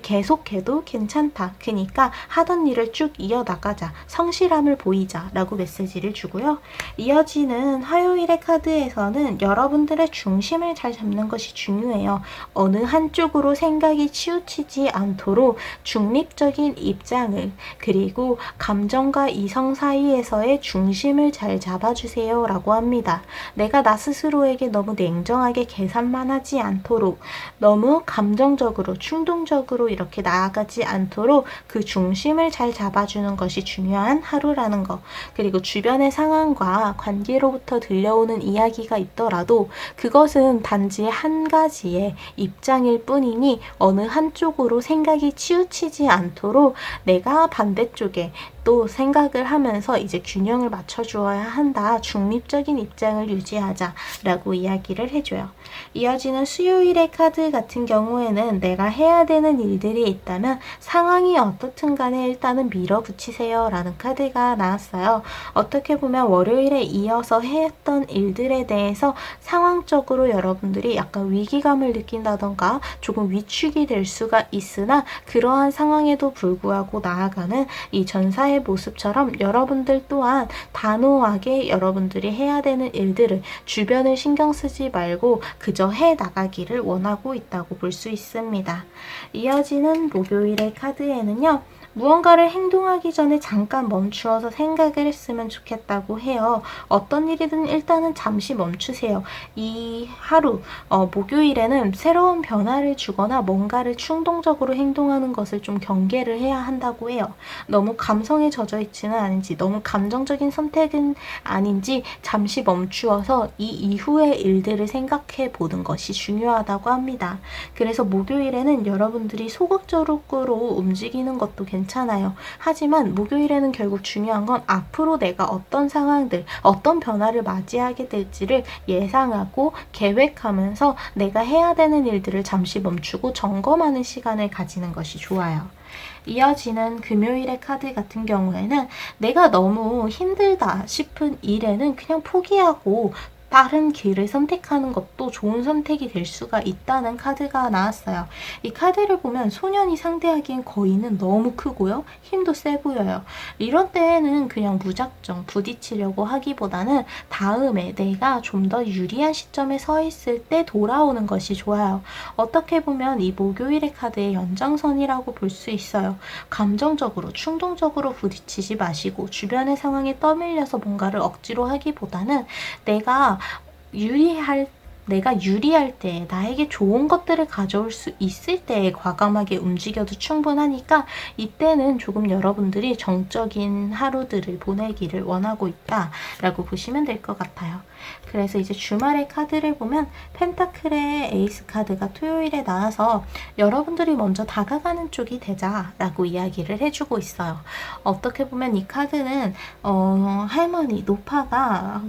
계속해도 괜찮다. 그러니까 하던 일을 쭉 이어나가자. 성실함을 보이자 라고 메시지를 주고요. 이어지는 화요일의 카드에서는 여러분들의 중심을 잘 잡는 것이 중요해요. 어느 한쪽으로 생각이 치우치지 않도록 중립적인 입장을, 그리고 감정과 이성 사이에서의 중심을 잘 잡아주세요 라고 합니다. 내가 나 스스로에게 너무 냉정하게 계산만 하지 않도록, 너무 감정적으로 충동적으로 이렇게 나아가지 않도록 그 중심을 잘 잡아주는 것이 중요한 하루라는 거. 그리고 주변의 상황과 관계로부터 들려오는 이야기가 있더라도 그것은 단지 한 가지의 입장일 뿐이니 어느 한쪽으로 생각이 치우치지 않도록 내가 반대쪽에 또 생각을 하면서 이제 균형을 맞춰주어야 한다. 중립적인 입장을 유지하자 라고 이야기를 해줘요. 이어지는 수요일의 카드 같은 경우에는 내가 해야 되는 일들이 있다면 상황이 어떻든 간에 일단은 밀어붙이세요 라는 카드가 나왔어요. 어떻게 보면 월요일에 이어서 했던 일들에 대해서 상황적으로 여러분들이 약간 위기감을 느낀다던가 조금 위축이 될 수가 있으나, 그러한 상황에도 불구하고 나아가는 이 전사의 모습처럼 여러분들 또한 단호하게 여러분들이 해야 되는 일들을, 주변을 신경 쓰지 말고 그저 해 나가기를 원하고 있다고 볼 수 있습니다. 이어지는 목요일의 카드에는요, 무언가를 행동하기 전에 잠깐 멈추어서 생각을 했으면 좋겠다고 해요. 어떤 일이든 일단은 잠시 멈추세요. 이 하루, 목요일에는 새로운 변화를 주거나 뭔가를 충동적으로 행동하는 것을 좀 경계를 해야 한다고 해요. 너무 감성에 젖어 있지는 않은지, 너무 감정적인 선택은 아닌지 잠시 멈추어서 이 이후의 일들을 생각해 보는 것이 중요하다고 합니다. 그래서 목요일에는 여러분들이 소극적으로 움직이는 것도 괜찮아요. 하지만 목요일에는 결국 중요한 건 앞으로 내가 어떤 상황들, 어떤 변화를 맞이하게 될지를 예상하고 계획하면서 내가 해야 되는 일들을 잠시 멈추고 점검하는 시간을 가지는 것이 좋아요. 이어지는 금요일의 카드 같은 경우에는 내가 너무 힘들다 싶은 일에는 그냥 포기하고 다른 길을 선택하는 것도 좋은 선택이 될 수가 있다는 카드가 나왔어요. 이 카드를 보면 소년이 상대하기엔 거인은 너무 크고요. 힘도 세 보여요. 이런 때에는 그냥 무작정 부딪히려고 하기보다는 다음에 내가 좀 더 유리한 시점에 서 있을 때 돌아오는 것이 좋아요. 어떻게 보면 이 목요일의 카드의 연장선이라고 볼 수 있어요. 감정적으로, 충동적으로 부딪히지 마시고 주변의 상황에 떠밀려서 뭔가를 억지로 하기보다는 내가 유리할 때, 나에게 좋은 것들을 가져올 수 있을 때에 과감하게 움직여도 충분하니까 이때는 조금 여러분들이 정적인 하루들을 보내기를 원하고 있다라고 보시면 될 것 같아요. 그래서 이제 주말의 카드를 보면 펜타클의 에이스 카드가 토요일에 나와서 여러분들이 먼저 다가가는 쪽이 되자라고 이야기를 해주고 있어요. 어떻게 보면 이 카드는 할머니, 노파가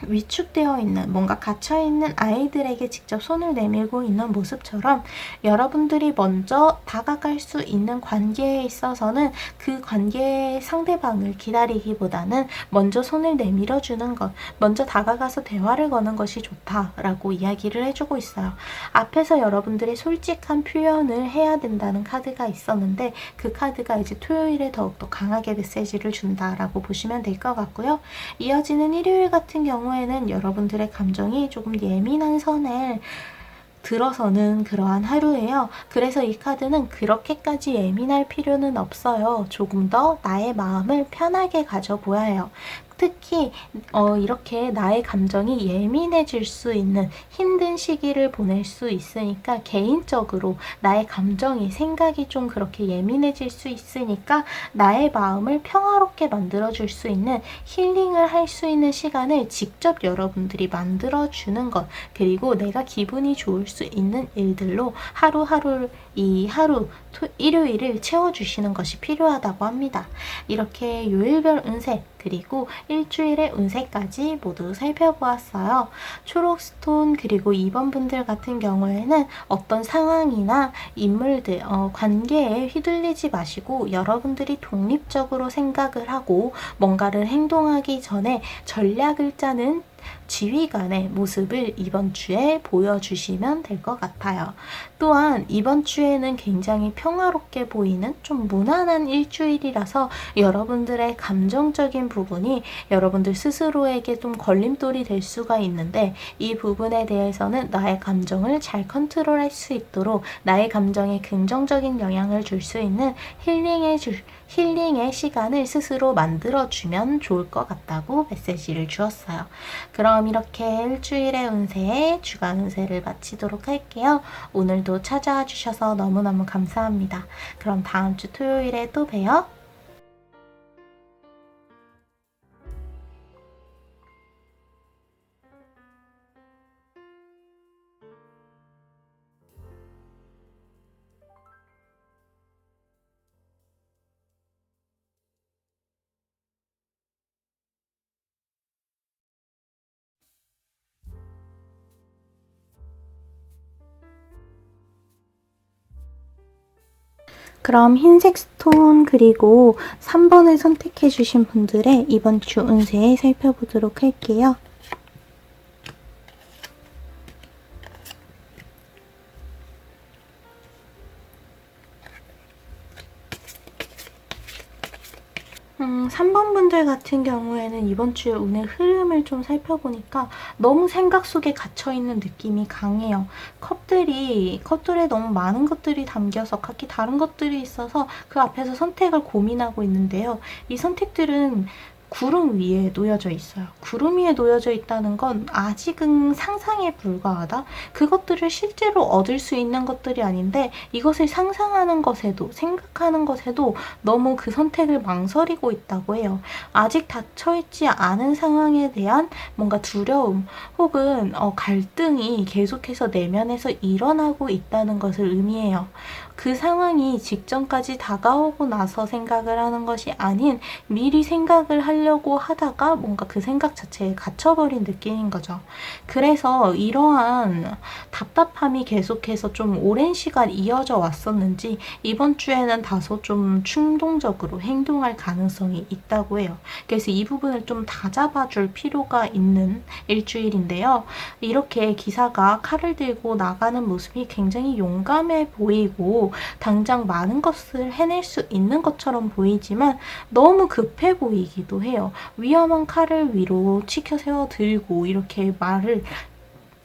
위축되어 있는, 뭔가 갇혀있는 아이들에게 직접 손을 내밀고 있는 모습처럼 여러분들이 먼저 다가갈 수 있는 관계에 있어서는 그 관계의 상대방을 기다리기보다는 먼저 손을 내밀어 주는 것, 먼저 다가가서 대화를 거는 것이 좋다라고 이야기를 해주고 있어요. 앞에서 여러분들이 솔직한 표현을 해야 된다는 카드가 있었는데 그 카드가 이제 토요일에 더욱더 강하게 메시지를 준다라고 보시면 될 것 같고요. 이어지는 일요일 같은 경우에는 여러분들의 감정이 조금 예민한 선을 들어서는 그러한 하루예요. 그래서 이 카드는 그렇게까지 예민할 필요는 없어요. 조금 더 나의 마음을 편하게 가져보아요. 특히 이렇게 나의 감정이 예민해질 수 있는 힘든 시기를 보낼 수 있으니까 개인적으로 나의 감정이, 생각이 좀 그렇게 예민해질 수 있으니까 나의 마음을 평화롭게 만들어줄 수 있는, 힐링을 할 수 있는 시간을 직접 여러분들이 만들어주는 것, 그리고 내가 기분이 좋을 수 있는 일들로 일요일을 채워주시는 것이 필요하다고 합니다. 이렇게 요일별 운세 그리고 일주일의 운세까지 모두 살펴보았어요. 초록스톤 그리고 2번 분들 같은 경우에는 어떤 상황이나 인물들, 관계에 휘둘리지 마시고 여러분들이 독립적으로 생각을 하고 뭔가를 행동하기 전에 전략을 짜는 지휘관의 모습을 이번 주에 보여주시면 될 것 같아요. 또한 이번 주에는 굉장히 평화롭게 보이는 좀 무난한 일주일이라서 여러분들의 감정적인 부분이 여러분들 스스로에게 좀 걸림돌이 될 수가 있는데 이 부분에 대해서는 나의 감정을 잘 컨트롤할 수 있도록 나의 감정에 긍정적인 영향을 줄 수 있는 힐링의 시간을 스스로 만들어주면 좋을 것 같다고 메시지를 주었어요. 그럼 이렇게 일주일의 운세, 주간 운세를 마치도록 할게요. 오늘도 찾아와 주셔서 너무너무 감사합니다. 그럼 다음 주 토요일에 또 봬요. 그럼 흰색 스톤 그리고 3번을 선택해 주신 분들의 이번 주 운세 살펴보도록 할게요. 음, 3번 분들 같은 경우에는 이번 주에 운의 흐름을 좀 살펴보니까 너무 생각 속에 갇혀있는 느낌이 강해요. 컵들에 너무 많은 것들이 담겨서 각기 다른 것들이 있어서 그 앞에서 선택을 고민하고 있는데요. 이 선택들은 구름 위에 놓여져 있어요. 구름 위에 놓여져 있다는 건 아직은 상상에 불과하다? 그것들을 실제로 얻을 수 있는 것들이 아닌데 이것을 상상하는 것에도, 생각하는 것에도 너무 그 선택을 망설이고 있다고 해요. 아직 닫혀있지 않은 상황에 대한 뭔가 두려움 혹은 갈등이 계속해서 내면에서 일어나고 있다는 것을 의미해요. 그 상황이 직전까지 다가오고 나서 생각을 하는 것이 아닌 미리 생각을 하려고 하다가 뭔가 그 생각 자체에 갇혀버린 느낌인 거죠. 그래서 이러한 답답함이 계속해서 좀 오랜 시간 이어져 왔었는지 이번 주에는 다소 좀 충동적으로 행동할 가능성이 있다고 해요. 그래서 이 부분을 좀 다잡아줄 필요가 있는 일주일인데요. 이렇게 기사가 칼을 들고 나가는 모습이 굉장히 용감해 보이고 당장 많은 것을 해낼 수 있는 것처럼 보이지만 너무 급해 보이기도 해요. 위험한 칼을 위로 치켜 세워 들고 이렇게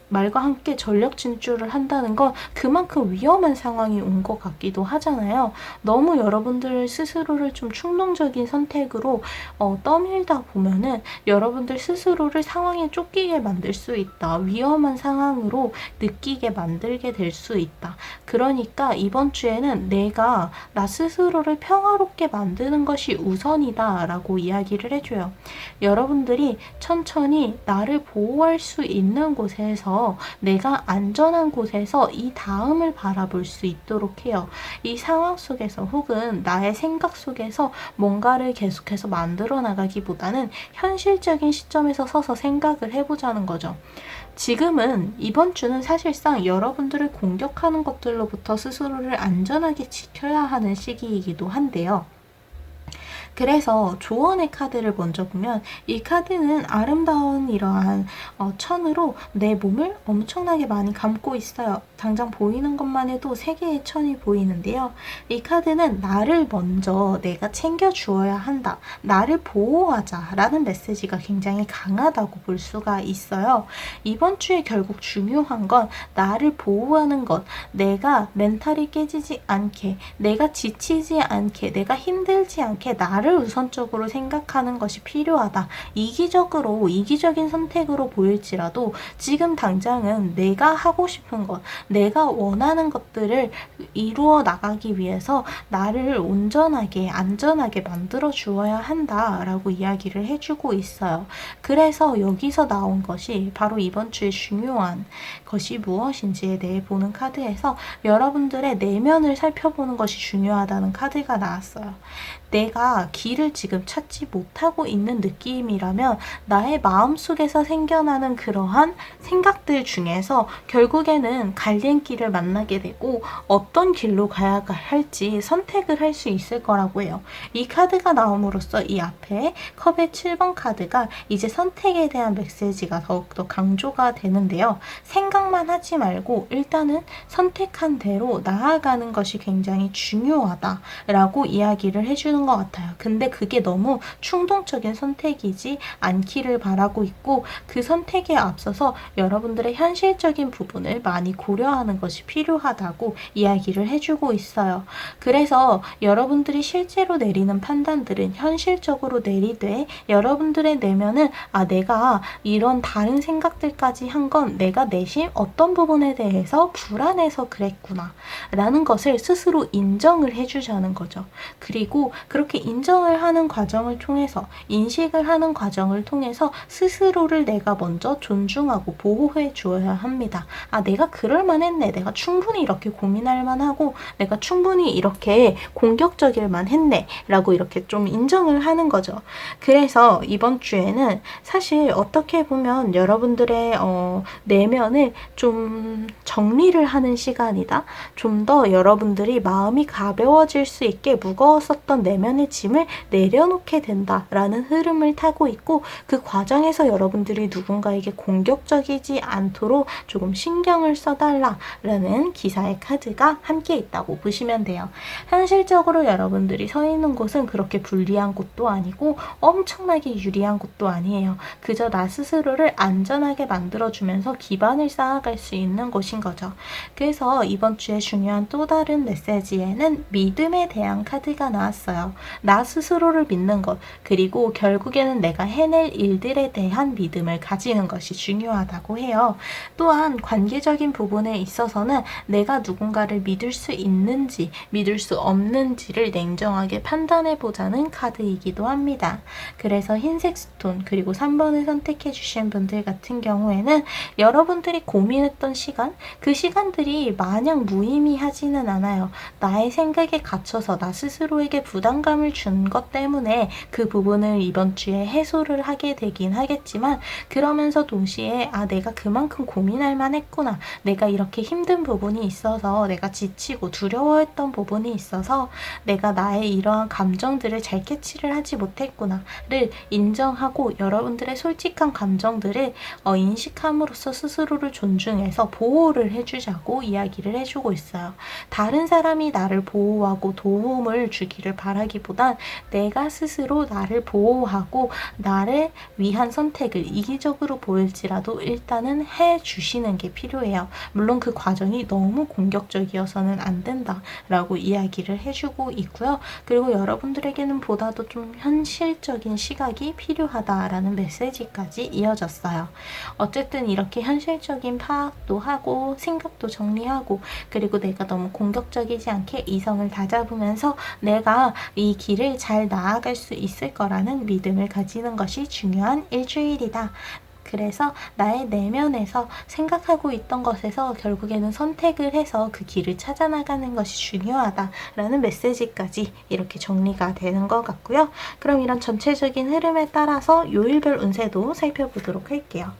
말과 함께 전력 진출을 한다는 건 그만큼 위험한 상황이 온 것 같기도 하잖아요. 너무 여러분들 스스로를 좀 충동적인 선택으로 떠밀다 보면은 여러분들 스스로를 상황에 쫓기게 만들 수 있다. 위험한 상황으로 느끼게 만들게 될 수 있다. 그러니까 이번 주에는 내가 나 스스로를 평화롭게 만드는 것이 우선이다 라고 이야기를 해줘요. 여러분들이 천천히 나를 보호할 수 있는 곳에서 내가 안전한 곳에서 이 다음을 바라볼 수 있도록 해요. 이 상황 속에서 혹은 나의 생각 속에서 뭔가를 계속해서 만들어 나가기보다는 현실적인 시점에서 서서 생각을 해보자는 거죠. 지금은 이번 주는 사실상 여러분들을 공격하는 것들로부터 스스로를 안전하게 지켜야 하는 시기이기도 한데요. 그래서 조언의 카드를 먼저 보면 이 카드는 아름다운 이러한 천으로 내 몸을 엄청나게 많이 감고 있어요. 당장 보이는 것만 해도 3개의 천이 보이는데요. 이 카드는 나를 먼저 내가 챙겨주어야 한다. 나를 보호하자 라는 메시지가 굉장히 강하다고 볼 수가 있어요. 이번 주에 결국 중요한 건 나를 보호하는 것, 내가 멘탈이 깨지지 않게, 내가 지치지 않게, 내가 힘들지 않게 나를 우선적으로 생각하는 것이 필요하다. 이기적인 선택으로 보일지라도 지금 당장은 내가 하고 싶은 것, 내가 원하는 것들을 이루어 나가기 위해서 나를 온전하게 안전하게 만들어 주어야 한다라고 이야기를 해주고 있어요. 그래서 여기서 나온 것이 바로 이번 주에 중요한 것이 무엇인지에 대해 보는 카드에서 여러분들의 내면을 살펴보는 것이 중요하다는 카드가 나왔어요. 내가 길을 지금 찾지 못하고 있는 느낌이라면 나의 마음속에서 생겨나는 그러한 생각들 중에서 결국에는 갈림길을 만나게 되고 어떤 길로 가야 할지 선택을 할 수 있을 거라고 해요. 이 카드가 나옴으로써 이 앞에 컵의 7번 카드가 이제 선택에 대한 메시지가 더욱더 강조가 되는데요. 생각만 하지 말고 일단은 선택한 대로 나아가는 것이 굉장히 중요하다라고 이야기를 해주는 것 같아요. 근데 그게 너무 충동적인 선택이지 않기를 바라고 있고 그 선택에 앞서서 여러분들의 현실적인 부분을 많이 고려하는 것이 필요하다고 이야기를 해주고 있어요. 그래서 여러분들이 실제로 내리는 판단들은 현실적으로 내리되 여러분들의 내면은 내가 이런 다른 생각들까지 한 건 내가 내심 어떤 부분에 대해서 불안해서 그랬구나 라는 것을 스스로 인정을 해주자는 거죠. 그리고 그렇게 인정을 하는 과정을 통해서 인식을 하는 과정을 통해서 스스로를 내가 먼저 존중하고 보호해 주어야 합니다. 내가 그럴 만했네. 내가 충분히 이렇게 고민할 만하고 내가 충분히 이렇게 공격적일 만했네 라고 이렇게 좀 인정을 하는 거죠. 그래서 이번 주에는 사실 어떻게 보면 여러분들의 내면을 좀 정리를 하는 시간이다. 좀 더 여러분들이 마음이 가벼워질 수 있게 무거웠었던 내면의 짐을 내려놓게 된다라는 흐름을 타고 있고 그 과정에서 여러분들이 누군가에게 공격적이지 않도록 조금 신경을 써달라라는 기사의 카드가 함께 있다고 보시면 돼요. 현실적으로 여러분들이 서 있는 곳은 그렇게 불리한 곳도 아니고 엄청나게 유리한 곳도 아니에요. 그저 나 스스로를 안전하게 만들어주면서 기반을 쌓아갈 수 있는 곳인 거죠. 그래서 이번 주에 중요한 또 다른 메시지에는 믿음에 대한 카드가 나왔어요. 나 스스로를 믿는 것, 그리고 결국에는 내가 해낼 일들에 대한 믿음을 가지는 것이 중요하다고 해요. 또한 관계적인 부분에 있어서는 내가 누군가를 믿을 수 있는지 믿을 수 없는지를 냉정하게 판단해 보자는 카드이기도 합니다. 그래서 흰색 스톤 그리고 3번을 선택해 주신 분들 같은 경우에는 여러분들이 고민했던 시간, 그 시간들이 마냥 무의미하지는 않아요. 나의 생각에 갇혀서 나 스스로에게 부담감을 준 것 때문에 그 부분을 이번 주에 해소를 하게 되긴 하겠지만, 그러면서 동시에 내가 그만큼 고민할 만했구나, 내가 이렇게 힘든 부분이 있어서 내가 지치고 두려워했던 부분이 있어서 내가 나의 이러한 감정들을 잘 캐치를 하지 못했구나를 인정하고 여러분들의 솔직한 감정들을 인식함으로써 스스로를 존중해서 보호를 해주자고 이야기를 해주고 있어요. 다른 사람이 나를 보호하고 도움을 주기를 바라기보단 내가 스스로 나를 보호하고 나를 위한 선택을 이기적으로 보일지라도 일단은 해주시는 게 필요해요. 물론 그 과정이 너무 공격적이어서는 안 된다라고 이야기를 해주고 있고요. 그리고 여러분들에게는 보다도 좀 현실적인 시각이 필요하다라는 메시지까지 이어졌어요. 어쨌든 이렇게 현실적인 파악도 하고 생각도 정리하고, 그리고 내가 너무 공격적이지 않게 이성을 다잡으면서 내가 이 길을 잘 나아갈 수 있을 거라는 믿음을 가지는 것이 중요한 일주일이다. 그래서 나의 내면에서 생각하고 있던 것에서 결국에는 선택을 해서 그 길을 찾아나가는 것이 중요하다라는 메시지까지 이렇게 정리가 되는 것 같고요. 그럼 이런 전체적인 흐름에 따라서 요일별 운세도 살펴보도록 할게요.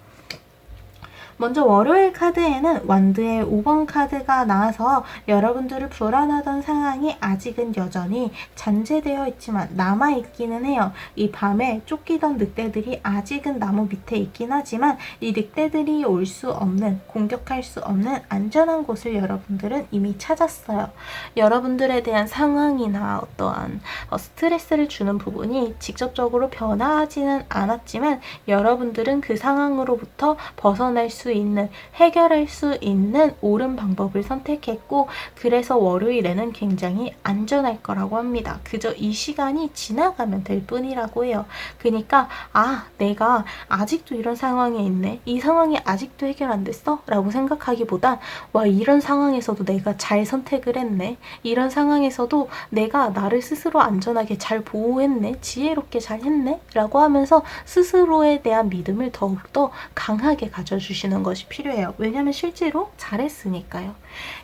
먼저 월요일 카드에는 완드의 5번 카드가 나와서 여러분들을 불안하던 상황이 아직은 여전히 잔재되어 있지만 남아있기는 해요. 이 밤에 쫓기던 늑대들이 아직은 나무 밑에 있긴 하지만 이 늑대들이 올 수 없는, 공격할 수 없는 안전한 곳을 여러분들은 이미 찾았어요. 여러분들에 대한 상황이나 어떠한 스트레스를 주는 부분이 직접적으로 변화하지는 않았지만 여러분들은 그 상황으로부터 벗어날 수 있는, 해결할 수 있는 옳은 방법을 선택했고, 그래서 월요일에는 굉장히 안전할 거라고 합니다. 그저 이 시간이 지나가면 될 뿐이라고 해요. 그러니까 내가 아직도 이런 상황에 있네, 이 상황이 아직도 해결 안 됐어? 라고 생각하기보단 이런 상황에서도 내가 잘 선택을 했네, 이런 상황에서도 내가 나를 스스로 안전하게 잘 보호했네, 지혜롭게 잘 했네 라고 하면서 스스로에 대한 믿음을 더욱더 강하게 가져주시는 것이 필요해요. 왜냐하면 실제로 잘했으니까요.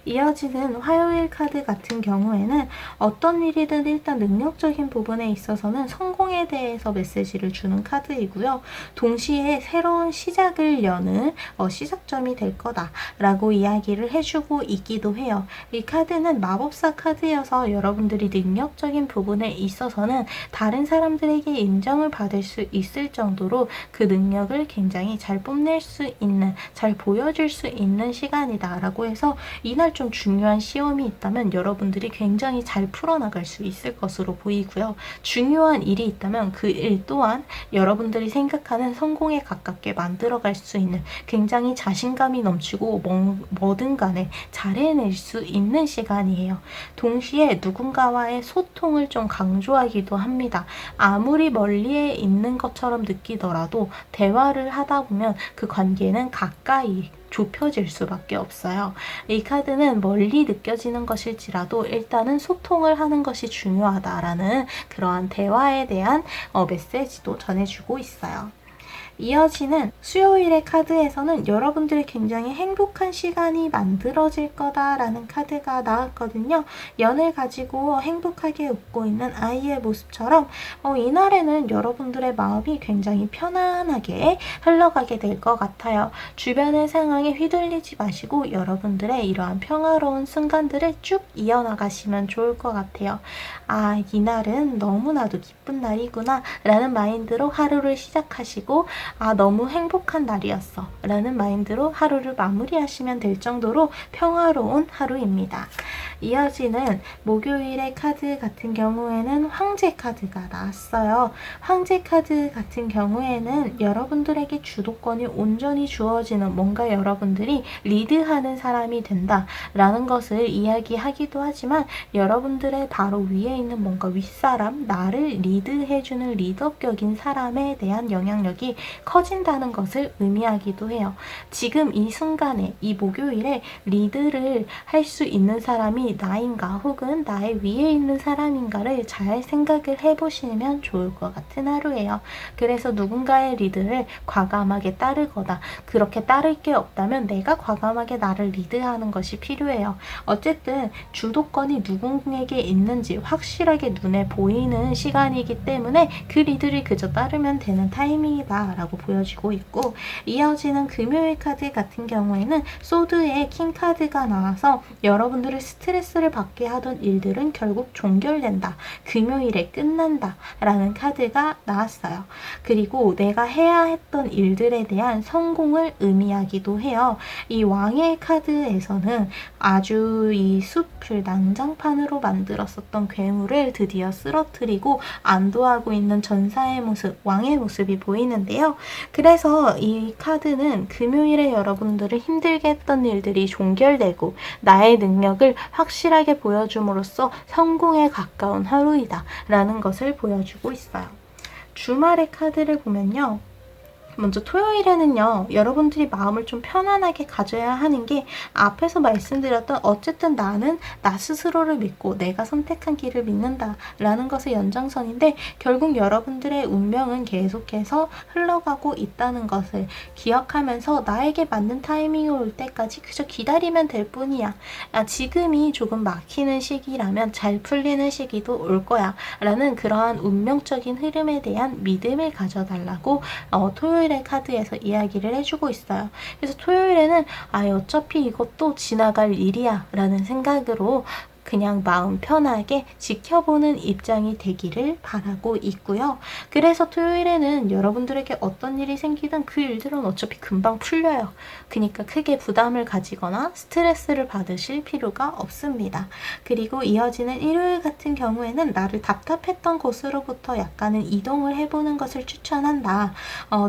이어지는 화요일 카드 같은 경우에는 어떤 일이든 일단 능력적인 부분에 있어서는 성공에 대해서 메시지를 주는 카드이고요. 동시에 새로운 시작을 여는 시작점이 될 거다라고 이야기를 해주고 있기도 해요. 이 카드는 마법사 카드여서 여러분들이 능력적인 부분에 있어서는 다른 사람들에게 인정을 받을 수 있을 정도로 그 능력을 굉장히 잘 뽐낼 수 있는, 잘 보여줄 수 있는 시간이다 라고 해서 이날 좀 중요한 시험이 있다면 여러분들이 굉장히 잘 풀어나갈 수 있을 것으로 보이고요. 중요한 일이 있다면 그 일 또한 여러분들이 생각하는 성공에 가깝게 만들어갈 수 있는, 굉장히 자신감이 넘치고 뭐든 간에 잘 해낼 수 있는 시간이에요. 동시에 누군가와의 소통을 좀 강조하기도 합니다. 아무리 멀리에 있는 것처럼 느끼더라도 대화를 하다 보면 그 관계는 가까이 좁혀질 수밖에 없어요. 이 카드는 멀리 느껴지는 것일지라도 일단은 소통을 하는 것이 중요하다라는 그러한 대화에 대한 메시지도 전해주고 있어요. 이어지는 수요일의 카드에서는 여러분들이 굉장히 행복한 시간이 만들어질 거다라는 카드가 나왔거든요. 연을 가지고 행복하게 웃고 있는 아이의 모습처럼 이날에는 여러분들의 마음이 굉장히 편안하게 흘러가게 될 것 같아요. 주변의 상황에 휘둘리지 마시고 여러분들의 이러한 평화로운 순간들을 쭉 이어나가시면 좋을 것 같아요. 이날은 너무나도 기쁜 날이구나 라는 마인드로 하루를 시작하시고 아, 너무 행복한 날이었어 라는 마인드로 하루를 마무리하시면 될 정도로 평화로운 하루입니다. 이어지는 목요일의 카드 같은 경우에는 황제 카드가 나왔어요. 황제 카드 같은 경우에는 여러분들에게 주도권이 온전히 주어지는, 뭔가 여러분들이 리드하는 사람이 된다 라는 것을 이야기하기도 하지만, 여러분들의 바로 위에 있는 뭔가 윗사람, 나를 리드해주는 리더격인 사람에 대한 영향력이 커진다는 것을 의미하기도 해요. 지금 이 순간에, 이 목요일에 리드를 할 수 있는 사람이 나인가 혹은 나의 위에 있는 사람인가를 잘 생각을 해보시면 좋을 것 같은 하루예요. 그래서 누군가의 리드를 과감하게 따르거나, 그렇게 따를 게 없다면 내가 과감하게 나를 리드하는 것이 필요해요. 어쨌든 주도권이 누구에게 있는지 확실하게 눈에 보이는 시간이기 때문에 그 리드를 그저 따르면 되는 타이밍이다 라고 보여지고 있고, 이어지는 금요일 카드 같은 경우에는 소드의 킹 카드가 나와서 여러분들의 스트레스를 받게 하던 일들은 결국 종결된다, 금요일에 끝난다 라는 카드가 나왔어요. 그리고 내가 해야 했던 일들에 대한 성공을 의미하기도 해요. 이 왕의 카드에서는 아주 이 숲을 난장판으로 만들었었던 괴물을 드디어 쓰러뜨리고 안도하고 있는 전사의 모습, 왕의 모습이 보이는데요. 그래서 이 카드는 금요일에 여러분들을 힘들게 했던 일들이 종결되고 나의 능력을 확실하게 보여줌으로써 성공에 가까운 하루이다 라는 것을 보여주고 있어요. 주말의 카드를 보면요. 먼저 토요일에는요, 여러분들이 마음을 좀 편안하게 가져야 하는 게, 앞에서 말씀드렸던 어쨌든 나는 나 스스로를 믿고 내가 선택한 길을 믿는다 라는 것의 연장선인데, 결국 여러분들의 운명은 계속해서 흘러가고 있다는 것을 기억하면서 나에게 맞는 타이밍이 올 때까지 그저 기다리면 될 뿐이야. 지금이 조금 막히는 시기라면 잘 풀리는 시기도 올 거야 라는 그러한 운명적인 흐름에 대한 믿음을 가져달라고 토요일의 카드에서 이야기를 해주고 있어요. 그래서 토요일에는 어차피 이것도 지나갈 일이야 라는 생각으로 그냥 마음 편하게 지켜보는 입장이 되기를 바라고 있고요. 그래서 토요일에는 여러분들에게 어떤 일이 생기든 그 일들은 어차피 금방 풀려요. 그러니까 크게 부담을 가지거나 스트레스를 받으실 필요가 없습니다. 그리고 이어지는 일요일 같은 경우에는 나를 답답했던 곳으로부터 약간은 이동을 해보는 것을 추천한다.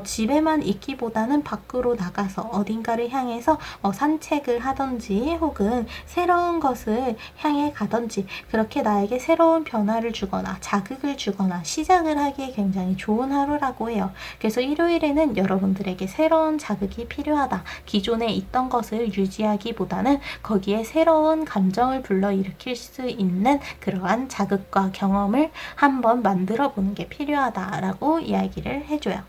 집에만 있기보다는 밖으로 나가서 어딘가를 향해서 산책을 하던지 혹은 새로운 것을 향해 가던지, 그렇게 나에게 새로운 변화를 주거나 자극을 주거나 시작을 하기에 굉장히 좋은 하루라고 해요. 그래서 일요일에는 여러분들에게 새로운 자극이 필요하다. 기존에 있던 것을 유지하기보다는 거기에 새로운 감정을 불러일으킬 수 있는 그러한 자극과 경험을 한번 만들어 보는 게 필요하다라고 이야기를 해줘요.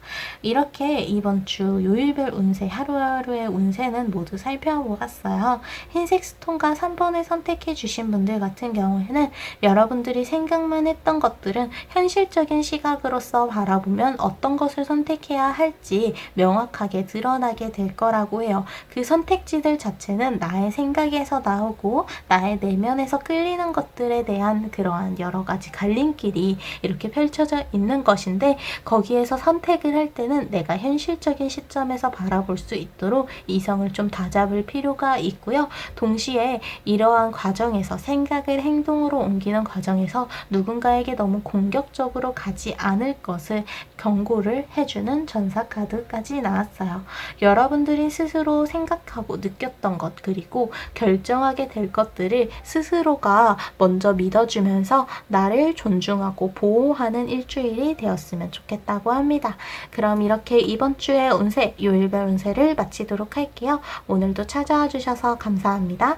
이렇게 이번 주 요일별 운세, 하루하루의 운세는 모두 살펴보았어요. 흰색 스톤과 3번을 선택해 주신 분들 같은 경우에는 여러분들이 생각만 했던 것들은 현실적인 시각으로서 바라보면 어떤 것을 선택해야 할지 명확하게 드러나게 될 거라고 해요. 그 선택지들 자체는 나의 생각에서 나오고 나의 내면에서 끌리는 것들에 대한 그러한 여러 가지 갈림길이 이렇게 펼쳐져 있는 것인데, 거기에서 선택을 할 때는 내가 현실적인 시점에서 바라볼 수 있도록 이성을 좀 다잡을 필요가 있고요. 동시에 이러한 과정에서 생각을 행동으로 옮기는 과정에서 누군가에게 너무 공격적으로 가지 않을 것을 경고를 해주는 전사카드까지 나왔어요. 여러분들이 스스로 생각하고 느꼈던 것, 그리고 결정하게 될 것들을 스스로가 먼저 믿어주면서 나를 존중하고 보호하는 일주일이 되었으면 좋겠다고 합니다. 그럼 이렇게 이번 주의 운세, 요일별 운세를 마치도록 할게요. 오늘도 찾아와 주셔서 감사합니다.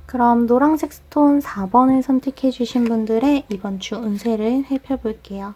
그럼 노란색 스톤 4번을 선택해 주신 분들의 이번 주 운세를 살펴볼게요.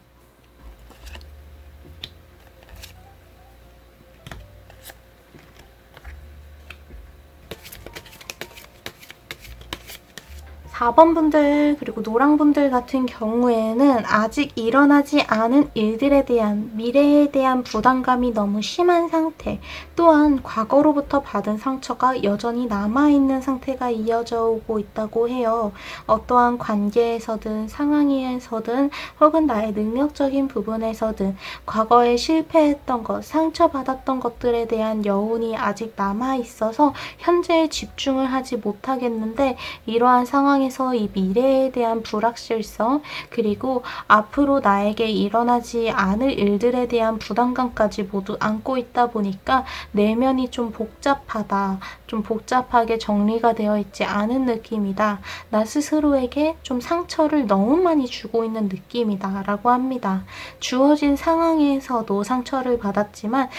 4번 분들 그리고 노랑 분들 같은 경우에는 아직 일어나지 않은 일들에 대한 미래에 대한 부담감이 너무 심한 상태, 또한 과거로부터 받은 상처가 여전히 남아있는 상태가 이어져 오고 있다고 해요. 어떠한 관계에서든 상황에서든 혹은 나의 능력적인 부분에서든 과거에 실패했던 것, 상처받았던 것들에 대한 여운이 아직 남아있어서 현재에 집중을 하지 못하겠는데, 이러한 상황에서 이 미래에 대한 불확실성, 그리고 앞으로 나에게 일어나지 않을 일들에 대한 부담감까지 모두 안고 있다 보니까 내면이 좀 복잡하다, 좀 복잡하게 정리가 되어 있지 않은 느낌이다, 나 스스로에게 좀 상처를 너무 많이 주고 있는 느낌이다 라고 합니다. 주어진 상황에서도 상처를 받았지만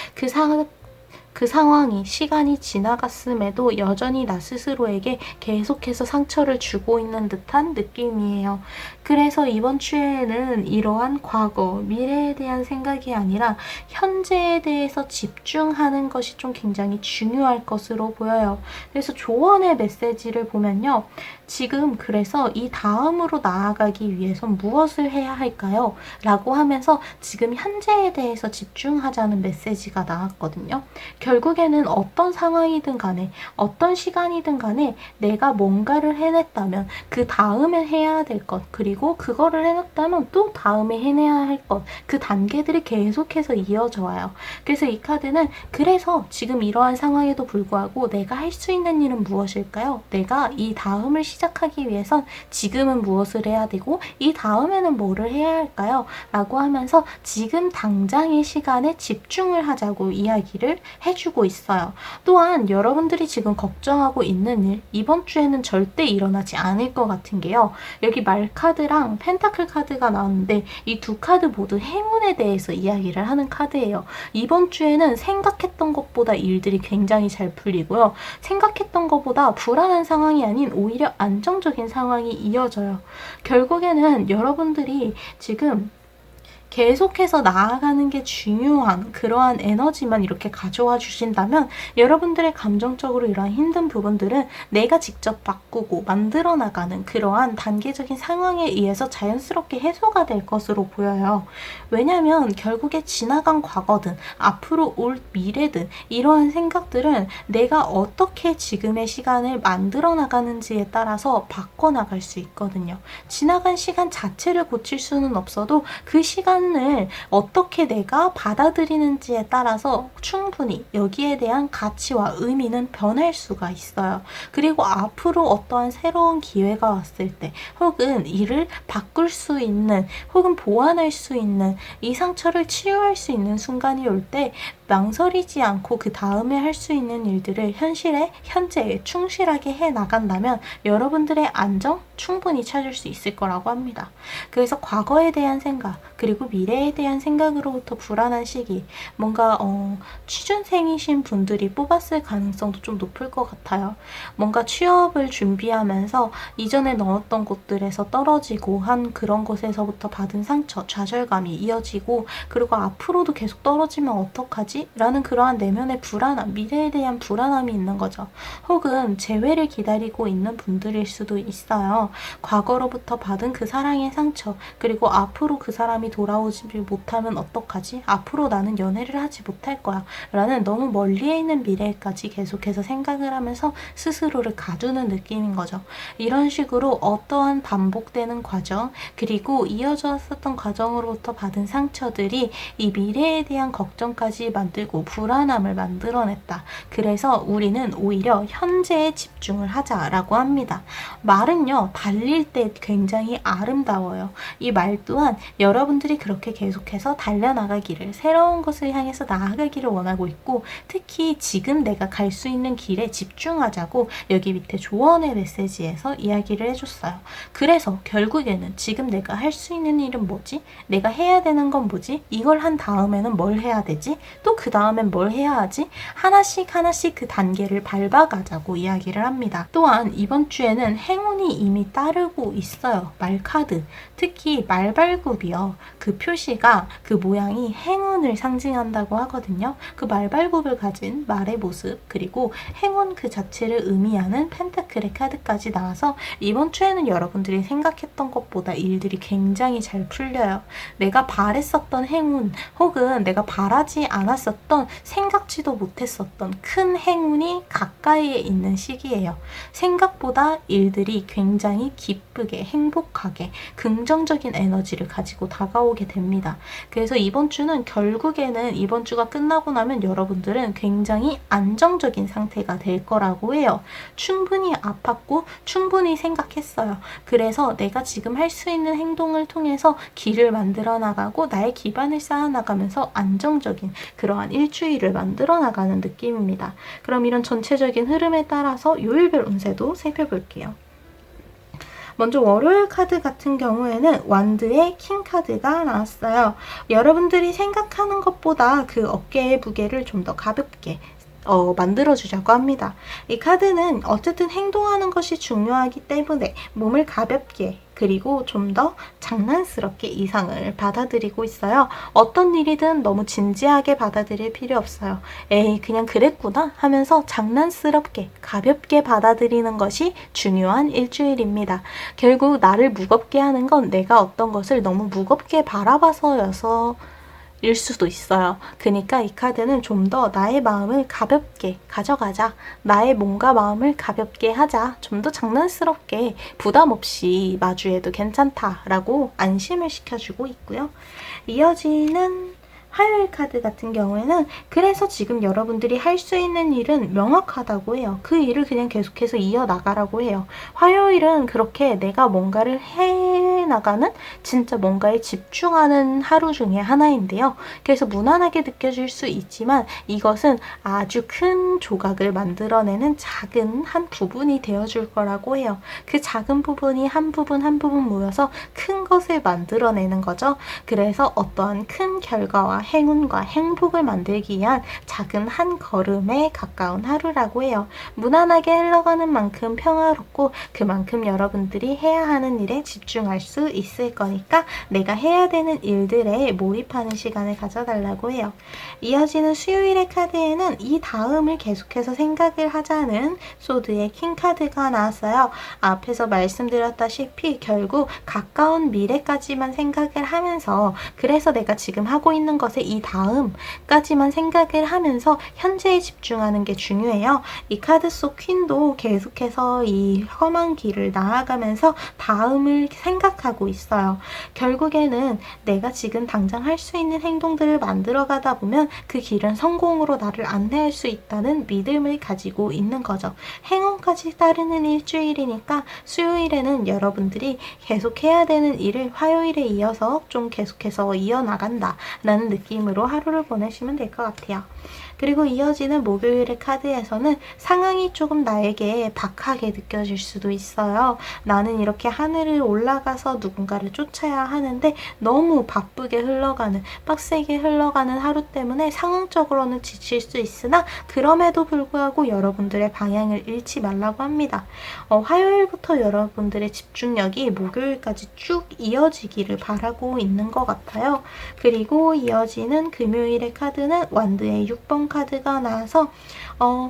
그 상황이 시간이 지나갔음에도 여전히 나 스스로에게 계속해서 상처를 주고 있는 듯한 느낌이에요. 그래서 이번 주에는 이러한 과거, 미래에 대한 생각이 아니라 현재에 대해서 집중하는 것이 좀 굉장히 중요할 것으로 보여요. 그래서 조언의 메시지를 보면요. 지금 그래서 이 다음으로 나아가기 위해서 무엇을 해야 할까요? 라고 하면서 지금 현재에 대해서 집중하자는 메시지가 나왔거든요. 결국에는 어떤 상황이든 간에 어떤 시간이든 간에 내가 뭔가를 해냈다면 그 다음에 해야 될 것, 그리고 그거를 해냈다면 또 다음에 해내야 할 것, 그 단계들이 계속해서 이어져 와요. 그래서 이 카드는 그래서 지금 이러한 상황에도 불구하고 내가 할 수 있는 일은 무엇일까요? 내가 이 다음을 시작하기 위해선 지금은 무엇을 해야 되고 이 다음에는 뭐를 해야 할까요? 라고 하면서 지금 당장의 시간에 집중을 하자고 이야기를 해주고 있어요. 또한 여러분들이 지금 걱정하고 있는 일, 이번 주에는 절대 일어나지 않을 것 같은 게요. 여기 말 카드랑 펜타클 카드가 나왔는데 이 두 카드 모두 행운에 대해서 이야기를 하는 카드예요. 이번 주에는 생각했던 것보다 일들이 굉장히 잘 풀리고요. 생각했던 것보다 불안한 상황이 아닌 오히려 안정적인 상황이 이어져요. 결국에는 여러분들이 지금 계속해서 나아가는 게 중요한 그러한 에너지만 이렇게 가져와 주신다면 여러분들의 감정적으로 이러한 힘든 부분들은 내가 직접 바꾸고 만들어 나가는 그러한 단계적인 상황에 의해서 자연스럽게 해소가 될 것으로 보여요. 왜냐하면 결국에 지나간 과거든 앞으로 올 미래든 이러한 생각들은 내가 어떻게 지금의 시간을 만들어 나가는지에 따라서 바꿔나갈 수 있거든요. 지나간 시간 자체를 고칠 수는 없어도 그 시간을 어떻게 내가 받아들이는지에 따라서 충분히 여기에 대한 가치와 의미는 변할 수가 있어요. 그리고 앞으로 어떠한 새로운 기회가 왔을 때 혹은 이를 바꿀 수 있는 혹은 보완할 수 있는 이 상처를 치유할 수 있는 순간이 올 때 망설이지 않고 그 다음에 할 수 있는 일들을 현재에 충실하게 해 나간다면 여러분들의 안정 충분히 찾을 수 있을 거라고 합니다. 그래서 과거에 대한 생각 그리고 미래에 대한 생각으로부터 불안한 시기, 뭔가 취준생이신 분들이 뽑았을 가능성도 좀 높을 것 같아요. 뭔가 취업을 준비하면서 이전에 넣었던 곳들에서 떨어지고 한 그런 곳에서부터 받은 상처, 좌절감이 이어지고 그리고 앞으로도 계속 떨어지면 어떡하지? 라는 그러한 내면의 불안함, 미래에 대한 불안함이 있는 거죠. 혹은 재회를 기다리고 있는 분들일 수도 있어요. 과거로부터 받은 그 사랑의 상처, 그리고 앞으로 그 사람이 돌아오지 못하면 어떡하지? 앞으로 나는 연애를 하지 못할 거야. 라는 너무 멀리에 있는 미래까지 계속해서 생각을 하면서 스스로를 가두는 느낌인 거죠. 이런 식으로 어떠한 반복되는 과정, 그리고 이어져 왔었던 과정으로부터 받은 상처들이 이 미래에 대한 걱정까지 만들고 불안함을 만들어냈다. 그래서 우리는 오히려 현재에 집중을 하자라고 합니다. 말은요, 달릴 때 굉장히 아름다워요. 이 말 또한 여러분들이 그렇게 계속해서 달려나가기를, 새로운 것을 향해서 나아가기를 원하고 있고, 특히 지금 내가 갈 수 있는 길에 집중하자고 여기 밑에 조언의 메시지에서 이야기를 해줬어요. 그래서 결국에는 지금 내가 할 수 있는 일은 뭐지? 내가 해야 되는 건 뭐지? 이걸 한 다음에는 뭘 해야 되지? 또 그 다음엔 뭘 해야 하지? 하나씩 그 단계를 밟아가자고 이야기를 합니다. 또한 이번 주에는 행운이 이미 따르고 있어요. 말카드, 특히 말발굽이요. 그 그 표시가 그 모양이 행운을 상징한다고 하거든요. 그 말발굽을 가진 말의 모습 그리고 행운 그 자체를 의미하는 펜타클의 카드까지 나와서 이번 주에는 여러분들이 생각했던 것보다 일들이 굉장히 잘 풀려요. 내가 바랬었던 행운 혹은 내가 바라지 않았었던 생각지도 못했었던 큰 행운이 가까이에 있는 시기예요. 생각보다 일들이 굉장히 기쁘게 행복하게 긍정적인 에너지를 가지고 다가오게 됩니다. 그래서 이번 주는 결국에는 이번 주가 끝나고 나면 여러분들은 굉장히 안정적인 상태가 될 거라고 해요. 충분히 아팠고 충분히 생각했어요. 그래서 내가 지금 할 수 있는 행동을 통해서 길을 만들어 나가고 나의 기반을 쌓아 나가면서 안정적인 그러한 일주일을 만들어 나가는 느낌입니다. 그럼 이런 전체적인 흐름에 따라서 요일별 운세도 살펴볼게요. 먼저 월요일 카드 같은 경우에는 완드의 킹 카드가 나왔어요. 여러분들이 생각하는 것보다 그 어깨의 무게를 좀 더 가볍게 만들어주자고 합니다. 이 카드는 어쨌든 행동하는 것이 중요하기 때문에 몸을 가볍게 그리고 좀 더 장난스럽게 이상을 받아들이고 있어요. 어떤 일이든 너무 진지하게 받아들일 필요 없어요. 에이 그냥 그랬구나 하면서 장난스럽게 가볍게 받아들이는 것이 중요한 일주일입니다. 결국 나를 무겁게 하는 건 내가 어떤 것을 너무 무겁게 바라봐서여서 일 수도 있어요. 그러니까 이 카드는 좀 더 나의 마음을 가볍게 가져가자. 나의 몸과 마음을 가볍게 하자. 좀 더 장난스럽게 부담 없이 마주해도 괜찮다라고 안심을 시켜주고 있고요. 이어지는 화요일 카드 같은 경우에는 그래서 지금 여러분들이 할 수 있는 일은 명확하다고 해요. 그 일을 그냥 계속해서 이어나가라고 해요. 화요일은 그렇게 내가 뭔가를 해나가는 진짜 뭔가에 집중하는 하루 중에 하나인데요. 그래서 무난하게 느껴질 수 있지만 이것은 아주 큰 조각을 만들어내는 작은 한 부분이 되어줄 거라고 해요. 그 작은 부분이 한 부분 한 부분 모여서 큰 것을 만들어내는 거죠. 그래서 어떠한 큰 결과와 행운과 행복을 만들기 위한 작은 한 걸음에 가까운 하루라고 해요. 무난하게 흘러가는 만큼 평화롭고 그만큼 여러분들이 해야 하는 일에 집중할 수 있을 거니까 내가 해야 되는 일들에 몰입하는 시간을 가져달라고 해요. 이어지는 수요일의 카드에는 이 다음을 계속해서 생각을 하자는 소드의 킹 카드가 나왔어요. 앞에서 말씀드렸다시피 결국 가까운 미래까지만 생각을 하면서 그래서 내가 지금 하고 있는 것에 이 다음까지만 생각을 하면서 현재에 집중하는 게 중요해요. 이 카드 속 퀸도 계속해서 이 험한 길을 나아가면서 다음을 생각하고 있어요. 결국에는 내가 지금 당장 할 수 있는 행동들을 만들어 가다 보면 그 길은 성공으로 나를 안내할 수 있다는 믿음을 가지고 있는 거죠. 행운까지 따르는 일주일이니까 수요일에는 여러분들이 계속 해야 되는 일을 화요일에 이어서 좀 계속해서 이어나간다 라는 느낌으로 하루를 보내시면 될 것 같아요. 그리고 이어지는 목요일의 카드에서는 상황이 조금 나에게 박하게 느껴질 수도 있어요. 나는 이렇게 하늘을 올라가서 누군가를 쫓아야 하는데 너무 바쁘게 흘러가는, 빡세게 흘러가는 하루 때문에 상황적으로는 지칠 수 있으나 그럼에도 불구하고 여러분들의 방향을 잃지 말라고 합니다. 화요일부터 여러분들의 집중력이 목요일까지 쭉 이어지기를 바라고 있는 것 같아요. 그리고 이어지는 금요일의 카드는 완드의 6번 카드가 나와서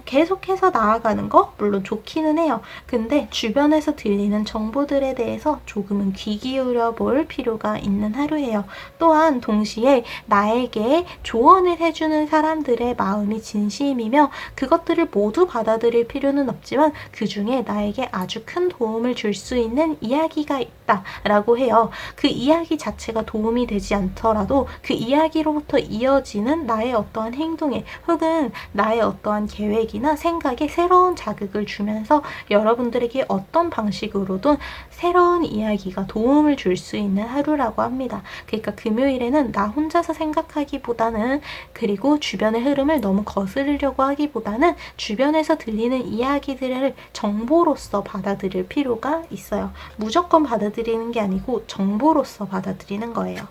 계속해서 나아가는 거 물론 좋기는 해요. 근데 주변에서 들리는 정보들에 대해서 조금은 귀 기울여 볼 필요가 있는 하루예요. 또한 동시에 나에게 조언을 해주는 사람들의 마음이 진심이며 그것들을 모두 받아들일 필요는 없지만 그 중에 나에게 아주 큰 도움을 줄 수 있는 이야기가 있다라고 해요. 그 이야기 자체가 도움이 되지 않더라도 그 이야기로부터 이어지는 나의 어떠한 행동에 혹은 나의 어떠한 계획이나 생각에 새로운 자극을 주면서 여러분들에게 어떤 방식으로든 새로운 이야기가 도움을 줄 수 있는 하루라고 합니다. 그러니까 금요일에는 나 혼자서 생각하기보다는 그리고 주변의 흐름을 너무 거스르려고 하기보다는 주변에서 들리는 이야기들을 정보로서 받아들일 필요가 있어요. 무조건 받아들이는 게 아니고 정보로서 받아들이는 거예요.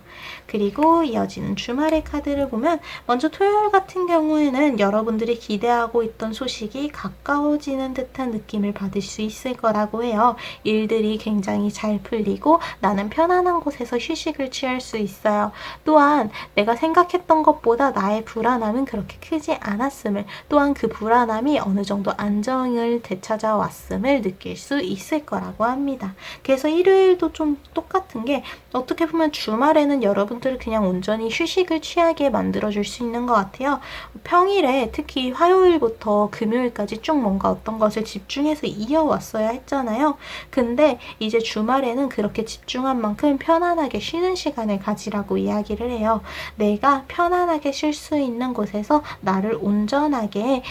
그리고 이어지는 주말의 카드를 보면 먼저 토요일 같은 경우에는 여러분들이 기대하고 있던 소식이 가까워지는 듯한 느낌을 받을 수 있을 거라고 해요. 일들이 굉장히 잘 풀리고 마시고 나는 편안한 곳에서 휴식을 취할 수 있어요. 또한 내가 생각했던 것보다 나의 불안함은 그렇게 크지 않았음을, 또한 그 불안함이 어느 정도 안정을 되찾아왔음을 느낄 수 있을 거라고 합니다. 그래서 일요일도 좀 똑같은 게, 어떻게 보면 주말에는 여러분들을 그냥 온전히 휴식을 취하게 만들어줄 수 있는 것 같아요. 평일에 특히 화요일부터 금요일까지 쭉 뭔가 어떤 것을 집중해서 이어왔어야 했잖아요. 근데 이제 주말에는 그렇게 집중한 만큼 편안하게 쉬는 시간을 가지라고 이야기를 해요. 내가 편안하게 쉴 수 있는 곳에서 나를 온전하게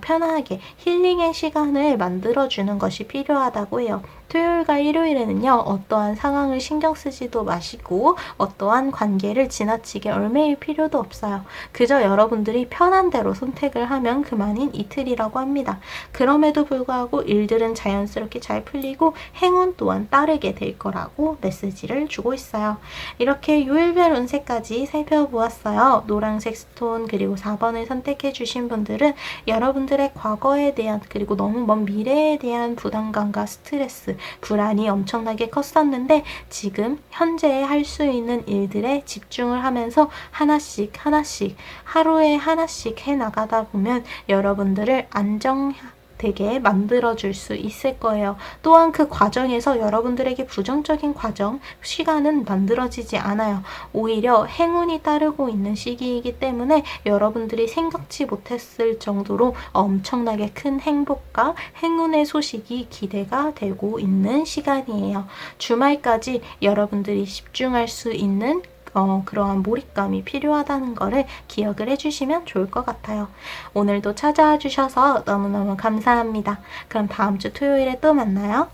편하게 힐링의 시간을 만들어주는 것이 필요하다고 해요. 토요일과 일요일에는요, 어떠한 상황을 신경 쓰지도 마시고 어떠한 관계를 지나치게 얽매일 필요도 없어요. 그저 여러분들이 편한 대로 선택을 하면 그만인 이틀이라고 합니다. 그럼에도 불구하고 일들은 자연스럽게 잘 풀리고 행운 또한 따르게 될 거라고 메시지를 주고 있어요. 이렇게 요일별 운세까지 살펴보았어요. 노란색 스톤 그리고 4번을 선택해 주신 분들은 여러분들의 과거에 대한, 그리고 너무 먼 미래에 대한 부담감과 스트레스, 불안이 엄청나게 컸었는데 지금 현재에 할 수 있는 일들에 집중을 하면서 하나씩 하루에 하나씩 해나가다 보면 여러분들을 되게 만들어줄 수 있을 거예요. 또한 그 과정에서 여러분들에게 부정적인 시간은 만들어지지 않아요. 오히려 행운이 따르고 있는 시기이기 때문에 여러분들이 생각지 못했을 정도로 엄청나게 큰 행복과 행운의 소식이 기대가 되고 있는 시간이에요. 주말까지 여러분들이 집중할 수 있는 그러한 몰입감이 필요하다는 거를 기억을 해주시면 좋을 것 같아요. 오늘도 찾아와 주셔서 너무너무 감사합니다. 그럼 다음 주 토요일에 또 만나요.